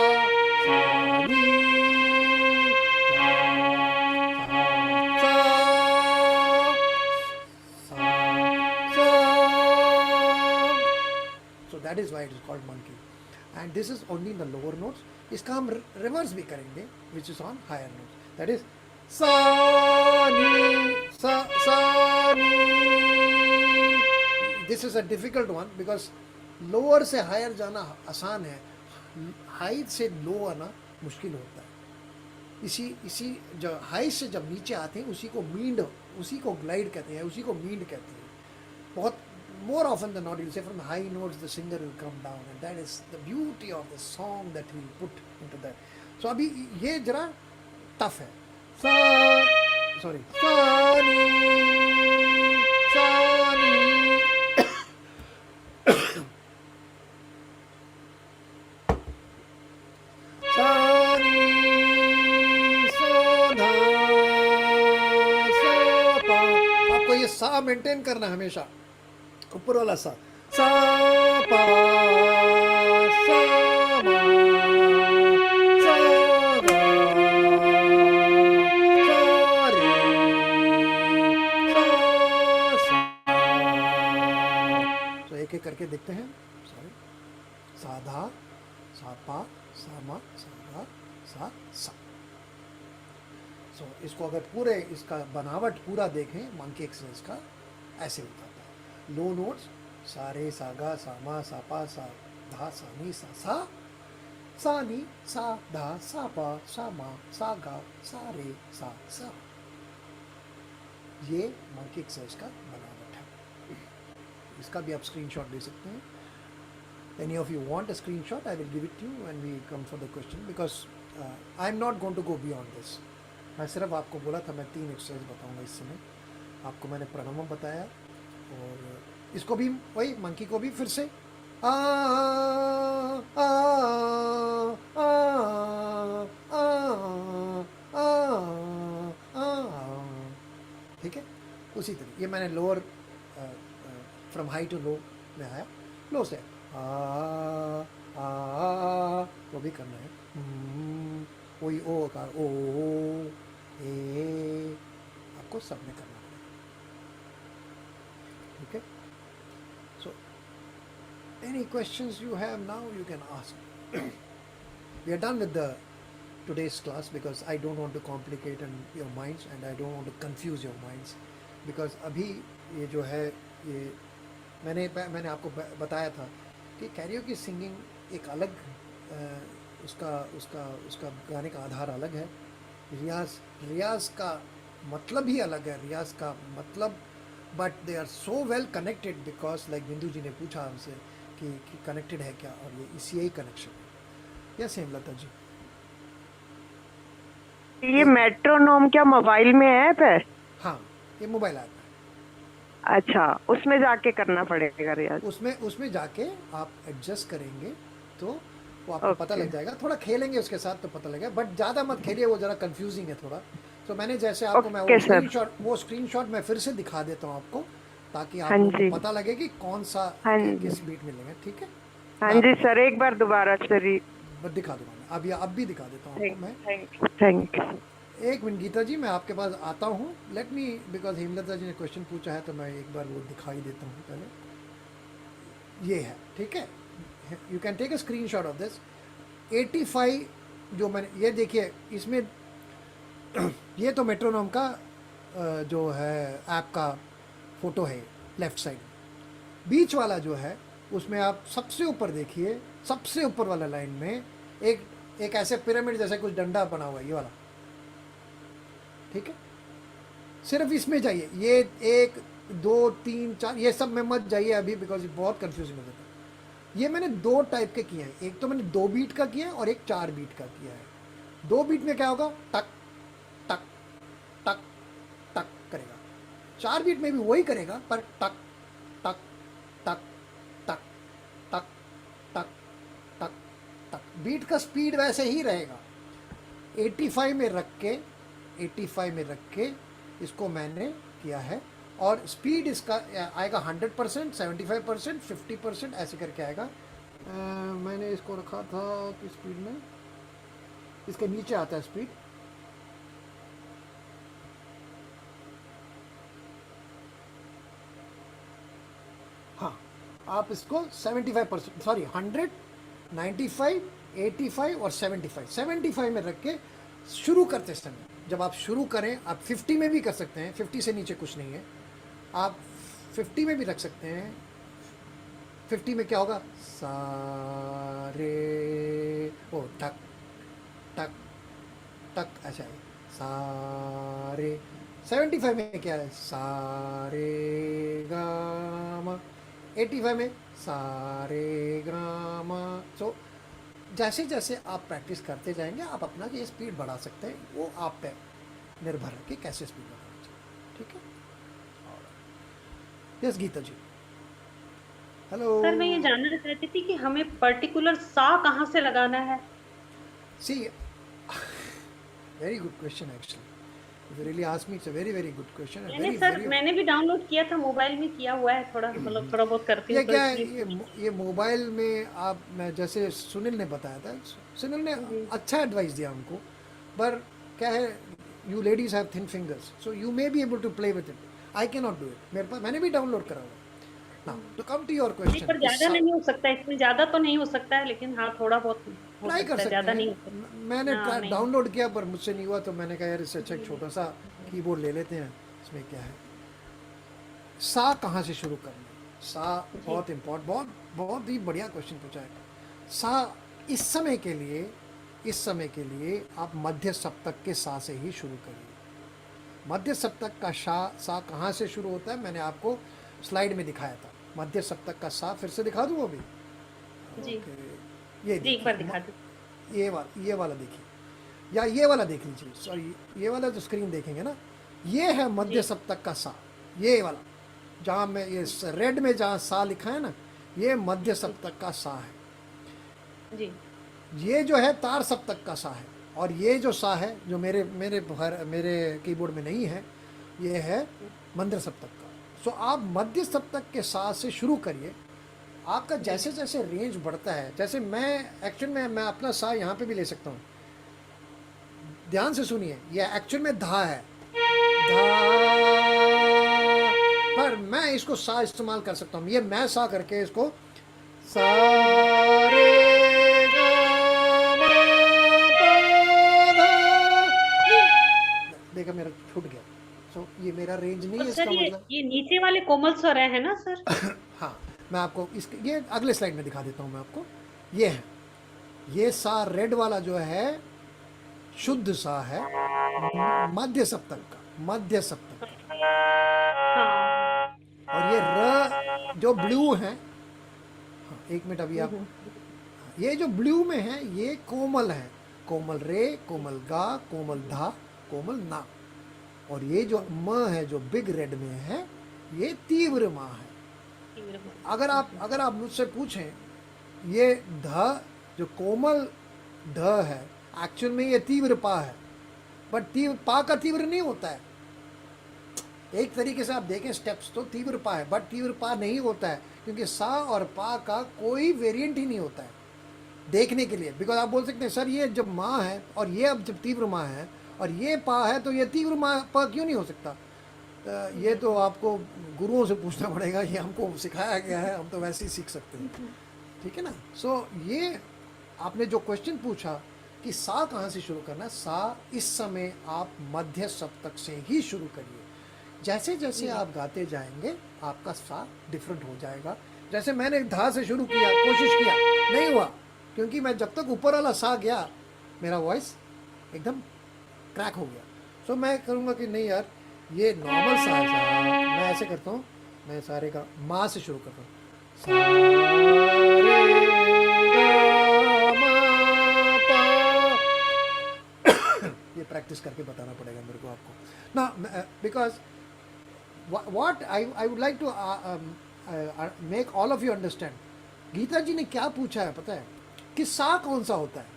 S2: धा, सा नी, सा सा सा। So that is why it is called monkey. And this is only in the lower notes. इसका हम रिवर्स भी करेंगे, which is on higher notes. That is सा नी सा सा नी. This is a difficult one because lower से higher जाना आसान है, हाई से लो आना मुश्किल होता है. इसी इसी जो हाई से जब नीचे आते हैं उसी को मींड, उसी को ग्लाइड कहते हैं, उसी को मींड कहते हैं. बहुत more often than not, you'll say from the high notes the singer will come down, and that is the beauty of the song that he will put into that. So अभी ये जरा tough है. सा sorry सा नी सा नी सा नी सा धा सा पा. आपको ये सा मेंटेन करना हमेशा, ऊपर वाला सा, सा पा सा मा सा गा सा रे सा सा. तो एक एक करके देखते हैं. सॉरी, सा धा सा पा सा मा सा गा सा सा. सो इसको अगर पूरे इसका बनावट पूरा देखें मंकी एक्सरसाइज का, ऐसे होता है. लो नोट्स सा रे सा गा सा मा सा पा सा धा सा नी सा सा, सा नी सा धा सा पा सा मा सा गा सा रे सा सा. ये मंकी एक्सरसाइज का बनावट है. इसका भी आप स्क्रीनशॉट ले सकते हैं. Any of you want a screenshot, I will give it to you when we come for the question, because I am not going to go beyond this. मैं सिर्फ आपको बोला था मैं 3 एक्सरसाइज बताऊंगा इस समय. आपको मैंने प्रणवम बताया, और इसको भी वही मंकी को भी फिर से आ आ आ आ आ. ठीक है, उसी तरह ये मैंने lower from high to low में आया, लो से आ वो भी करना है. वही ओ का ओ ए आपको सब में करना है. ठीक है. So any questions you have now you can ask. We are done with the today's class because I don't want to complicate your minds and I don't want to confuse your minds, because अभी ये जो है ये मैंने आपको बताया था कि कैरियोकी सिंगिंग एक अलग उसका उसका उसका गाने का आधार अलग है. रियाज का मतलब ही अलग है. रियाज का मतलब, but they are so well connected because like Bindu ji ने पूछा हमसे कि कनेक्टेड है क्या, और ये इसी यही कनेक्शन है. यस हेमलता जी.
S3: ये मेट्रोनोम क्या मोबाइल में ऐप है?
S2: हाँ, ये मोबाइल ऐप है.
S3: अच्छा, उसमें जाके करना पड़ेगा रियाज?
S2: उसमें जाके आप एडजस्ट करेंगे तो वो आपको पता लग जाएगा. थोड़ा खेलेंगे उसके साथ तो पता लगेगा, बट ज़्यादा मत खेलिए, वो ज़रा कंफ्यूजिंग है थोड़ा. तो मैंने जैसे आपको मैं वो स्क्रीनशॉट मैं फिर से दिखा देता हूँ आपको, ताकि आपको पता लगे कि कौन सा किस बीट में लेंगे. ठीक है.
S3: हाँ जी सर, एक बार दोबारा सर
S2: दिखा दूंगा. अब भी दिखा देता हूँ आपको मैं.
S3: Thank you.
S2: एक मिनट गीता जी, मैं आपके पास आता हूँ. लेट मी, बिकॉज हेमलता जी ने क्वेश्चन पूछा है तो मैं एक बार वो दिखाई देता हूँ पहले. ये है. ठीक है. You can take a screenshot of this 85 जो मैंने ये देखिए इसमें ये तो मेट्रोनोम का जो है ऐप का फोटो है लेफ्ट साइड. बीच वाला जो है उसमें आप सबसे ऊपर देखिए, सबसे ऊपर वाला लाइन में एक ऐसे पिरामिड जैसे कुछ डंडा बना हुआ है, ये वाला. ठीक है. सिर्फ इसमें जाइए. ये 1 2 3 4 ये सब में मत जाइए अभी, बिकॉज ये बहुत कंफ्यूजिंग हो जाता है. ये मैंने 2 टाइप के किए हैं. एक तो मैंने 2 बीट का किया है और एक 4 बीट का किया है. 2 बीट में क्या होगा, टक टक टक टक करेगा. 4 बीट में भी वही करेगा, पर टक टक टक टक टक टक बीट का स्पीड वैसे ही रहेगा। 85 में रख के 85 में रख के इसको मैंने किया है, और स्पीड इसका आएगा 100%, 75%, 50% ऐसे करके आएगा। मैंने इसको रखा था कि स्पीड में इसके नीचे आता है स्पीड। हाँ, आप इसको 75%, सॉरी 100, 95, 85 और 75 में रख के शुरू करते समय, जब आप शुरू करें, आप 50 में भी कर सकते हैं, 50 से नीचे कुछ नहीं है, आप 50 में भी रख सकते हैं। 50 में क्या होगा, सारे ओ टक टक टक, ऐसा है सारे। 75 में क्या है, सारे गामा। 85 में सारे गामा। सो जैसे जैसे आप प्रैक्टिस करते जाएंगे, आप अपना ये स्पीड बढ़ा सकते हैं, वो आप पे निर्भर है कि कैसे स्पीड बढ़ाना चाहिए। ठीक है, यस गीता जी, हेलो।
S4: सर मैं ये जानना चाहती थी कि हमें पर्टिकुलर सा कहाँ से लगाना है।
S2: See very good question actually, if you really ask me, it's a very very good question and
S4: मैंने भी डाउनलोड किया था, मोबाइल में किया हुआ है, थोड़ा मतलब थोड़ा बहुत करती हूँ।
S2: ये क्या है, ये मोबाइल में आप, मैं जैसे सुनील ने बताया था, सुनील ने अच्छा एडवाइस दिया हमको, पर क्या है, you ladies have thin fingers, so you may be able to play with it, I can not do it. मेरे पास, मैंने भी डाउनलोड करा हुआ। Now to come to your question,
S4: पर ज्यादा नहीं हो सकता, इसमें ज्यादा तो नहीं हो सकता है, लेकिन हाँ थोड़ा बहुत हो
S2: ट्राई कर
S4: सकता है,
S2: सकते
S4: ज्यादा नहीं हो
S2: हैं।
S4: सकता।
S2: मैंने
S4: हाँ, नहीं।
S2: डाउनलोड किया पर मुझसे नहीं हुआ, तो मैंने कहा यार इससे अच्छा एक छोटा सा कीबोर्ड ले लेते हैं, इसमें क्या है। सा कहाँ से शुरू करना है, सा बहुत इम्पोर्टेंट, बहुत बहुत ही बढ़िया क्वेश्चन पूछा है। सा इस समय के लिए आप मध्य सप्तक के सा से ही शुरू करिए। मध्य सप्तक का सा कहाँ से शुरू होता है, मैंने आपको स्लाइड में दिखाया था। मध्य सप्तक का सा फिर से दिखा दूँ अभी
S4: जी
S2: ये
S4: जी, एक बार दिखा दो।
S2: ये वाला देखिए, या ये वाला देख लीजिए, सॉरी ये वाला जो स्क्रीन देखेंगे ना, ये है मध्य सप्तक का सा। ये वाला जहाँ में ये रेड में जहाँ सा लिखा है ना, ये मध्य सप्तक का सा है।
S4: जी
S2: ये जो है तार सप्तक का सा है, और ये जो सा है जो मेरे कीबोर्ड में नहीं है, ये है मध्य सप्तक का। सो आप मध्य सप्तक के सा से शुरू करिए। आपका जैसे जैसे रेंज बढ़ता है, जैसे मैं एक्चुअल में मैं अपना सा यहाँ पे भी ले सकता हूँ, ध्यान से सुनिए, ये एक्चुअल में धा है, धा, पर मैं इसको सा इस्तेमाल कर सकता हूँ। ये मैं सा करके इसको सा रे गा मा पा धा, देखा मेरा छूट गया। सो ये मेरा रेंज नहीं है, इसका
S4: सर
S2: मतलब।
S4: ये नीचे वाले कोमल स्वर है ना सर।
S2: हाँ, मैं आपको इसके, ये अगले स्लाइड में दिखा देता हूँ मैं आपको। ये है, ये सा रेड वाला जो है शुद्ध सा है, मध्य सप्तक का, मध्य सप्तक का।
S4: हाँ।
S2: और ये र जो ब्लू है, हाँ एक मिनट अभी आप, ये जो ब्लू में है ये कोमल है, कोमल रे, कोमल गा, कोमल धा, कोमल ना। और ये जो म है जो बिग रेड में है, ये तीव्र मा है। अगर आप मुझसे पूछें, ये ध जो कोमल ध है, एक्चुअल में ये तीव्र पा है, बट तीव्र पा का तीव्र नहीं होता है। एक तरीके से आप देखें स्टेप्स तो तीव्र पा है, बट तीव्र पा नहीं होता है, क्योंकि सा और पा का कोई वेरिएंट ही नहीं होता है देखने के लिए। बिकॉज आप बोल सकते हैं सर ये जब माँ है और ये अब जब तीव्र माँ है और ये पा है, तो ये तीव्र माँ पा क्यों नहीं हो सकता। ये तो आपको गुरुओं से पूछना पड़ेगा, ये हमको सिखाया गया है, हम तो वैसे ही सीख सकते हैं। ठीक है ना। सो ये आपने जो क्वेश्चन पूछा कि सा कहाँ से शुरू करना, सा इस समय आप मध्य सप्तक से ही शुरू करिए। जैसे जैसे आप गाते जाएंगे आपका सा डिफरेंट हो जाएगा। जैसे मैंने धा से शुरू किया, कोशिश किया, नहीं हुआ, क्योंकि मैं जब तक ऊपर वाला सा गया मेरा वॉइस एकदम क्रैक हो गया। सो मैं करूँगा कि नहीं यार, ये नॉर्मल सा है, मैं ऐसे करता हूँ, मैं सारे का माँ से शुरू करता हूँ, सा रे गा मा पा। ये प्रैक्टिस करके बताना पड़ेगा मेरे को आपको ना, because what I would like to make all of you understand, Geeta ji ने क्या पूछा है पता है, कि सा कौन सा होता है।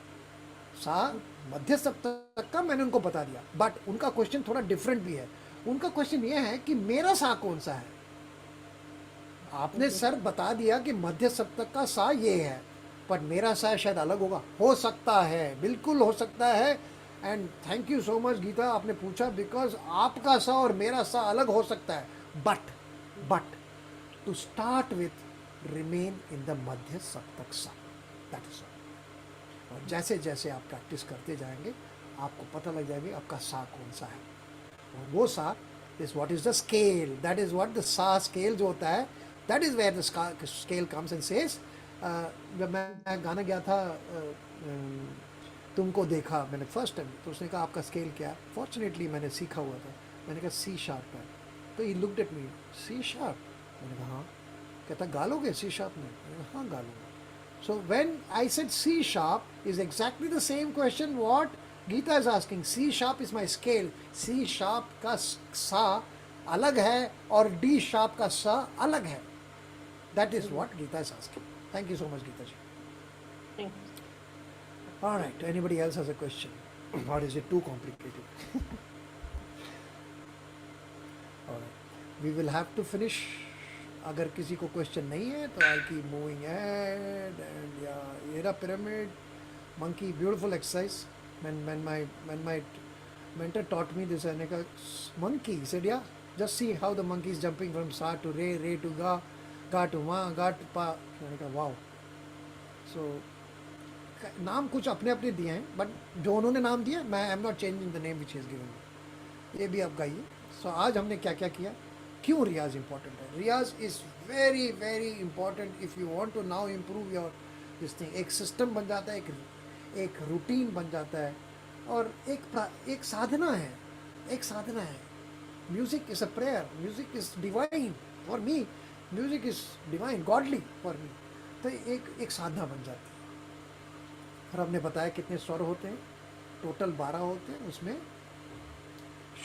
S2: सा मध्य सप्तक का मैंने उनको बता दिया, बट उनका क्वेश्चन थोड़ा डिफरेंट भी है। उनका क्वेश्चन ये है कि मेरा सा कौन सा है। आपने सर बता दिया कि मध्य सप्तक का सा ये है, पर मेरा सा शायद अलग होगा। हो सकता है, बिल्कुल हो सकता है। And thank you so much Geeta, आपने पूछा, बिकॉज आपका सा और मेरा सा अलग हो सकता है, but to start with remain in the madhya saptak sa, that is all. और जैसे जैसे आप प्रैक्टिस करते जाएंगे आपको पता लग जाएगा आपका सा कौन सा है। और वो sa is what is the scale, that is what the sa scale जो होता है, that is where the scale comes and says. जब मैं गाना गया था तुमको देखा मैंने फर्स्ट टाइम, तो उसने कहा आपका स्केल क्या है। फॉर्चुनेटली मैंने सीखा हुआ था, मैंने कहा सी शार्प है। तो he looked at me, C sharp, मैंने कहा हाँ। कहता गा लोगे सी शार्प में, मैंने कहा हाँ गा लूँगा। So when I said C sharp is exactly the same question what Geeta is asking. C sharp is my scale. C sharp का सा अलग है और D sharp का सा अलग है. That is what Geeta is asking. Thank you so much, Geeta ji.
S4: Thank you.
S2: All right. Anybody else has a question? Or is it too complicated? All right. We will have to finish. अगर किसी को क्वेश्चन नहीं है तो आई कीप मूविंग एंड या era pyramid monkey beautiful exercise when my mentor taught me this and I monkey he said yeah just see how the monkey is jumping from sa to re to ga to ma ga to pa मैंने कहा wow so नाम कुछ अपने अपने दिए हैं बट जो उन्होंने नाम दिया मैं I am not changing the name which is given ये भी आप गाइए सो आज हमने क्या क्या किया क्यों रियाज इंपॉर्टेंट है riyaz is very very important if you want to now improve your this thing एक सिस्टम बन जाता है एक रूटीन बन जाता है और एक साधना है music is a prayer music is divine for me music is divine godly for me तो एक साधना बन जाती है और हमने बताया कितने स्वर होते हैं टोटल 12 होते हैं उसमें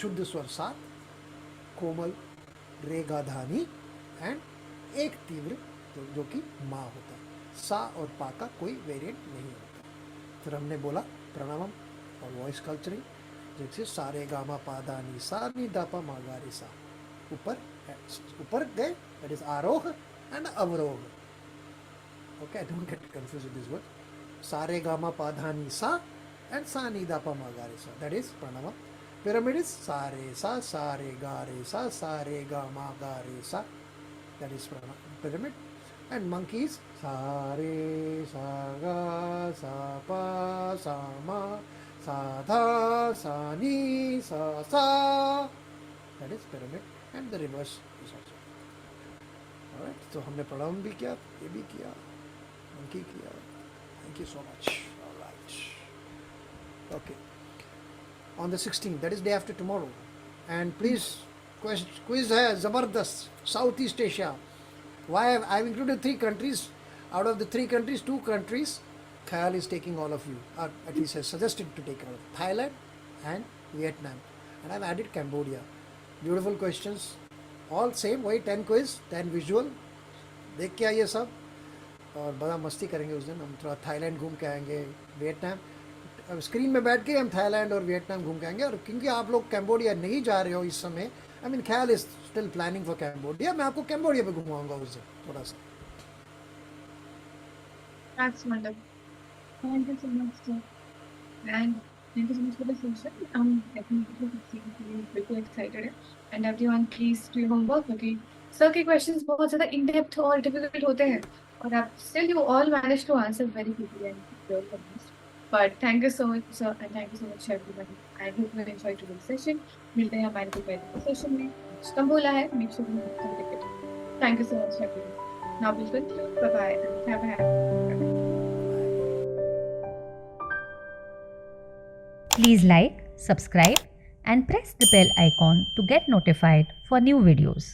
S2: शुद्ध स्वर 7 कोमल रे गा धानी एंड एक तीव्र जो कि मा होता है सा और पा का कोई वेरिएंट नहीं होता। फिर हमने बोला प्रणवम और वॉइस कल्चरिंग जैसे सारे गामा पा धा नी सा नी दा पा मा गा रे सा ऊपर गए that is aaroh and avaroh okay don't get confuse with this word सारे गामा पा धा नी सा एंड सा नी दा पा मा गा रे सा that is Pranavam. Pyramid is sa re sa re ga ma ga re sa that is pyramid and monkey is sa re sa ga sa pa sa ma sa dha sa ni sa that is pyramid and the reverse is also alright so हमने प्रणव भी किया ये भी किया monkey किया thank you so much alright okay on the 16th that is day after tomorrow and please quiz hai zabardast Southeast Asia why I've included 3 countries out of the 3 countries 2 countries Khayal is taking all of you or at least has suggested to take all of Thailand and Vietnam and I've added Cambodia beautiful questions all same वही 10 quiz 10 visual देख के आइए सब और बड़ा मस्ती करेंगे उस दिन हम थोड़ा थाईलैंड घूम के आएंगे वियतनाम अब स्क्रीन में बैठ के हम थाईलैंड और वियतनाम घूम के आएंगे और क्योंकि आप लोग कैम्बोडिया नहीं जा रहे हो इस समय आई मीन ख्याल is still planning for Cambodia मैं आपको कैम्बोडिया पे घुमाऊंगा उस दिन थोड़ा सा
S1: That's wonderful. Thank you so much, sir. And thank you so much for the session. I'm definitely excited. And everyone, please do your homework, okay? Sir के questions बहुत ज़्यादा in depth और difficult होते हैं और आप still you all managed to answer very quickly and well convinced. But thank you so much, sir, and thank you so much everybody. I hope you enjoyed today's session. मिलते हैं हमारे दोपहर सेशन में कम बोला है make sure you take it. Thank you so much everyone. Now we'll conclude. Bye bye and have a happy day.
S5: Please like, subscribe and press the bell icon to get notified for new videos.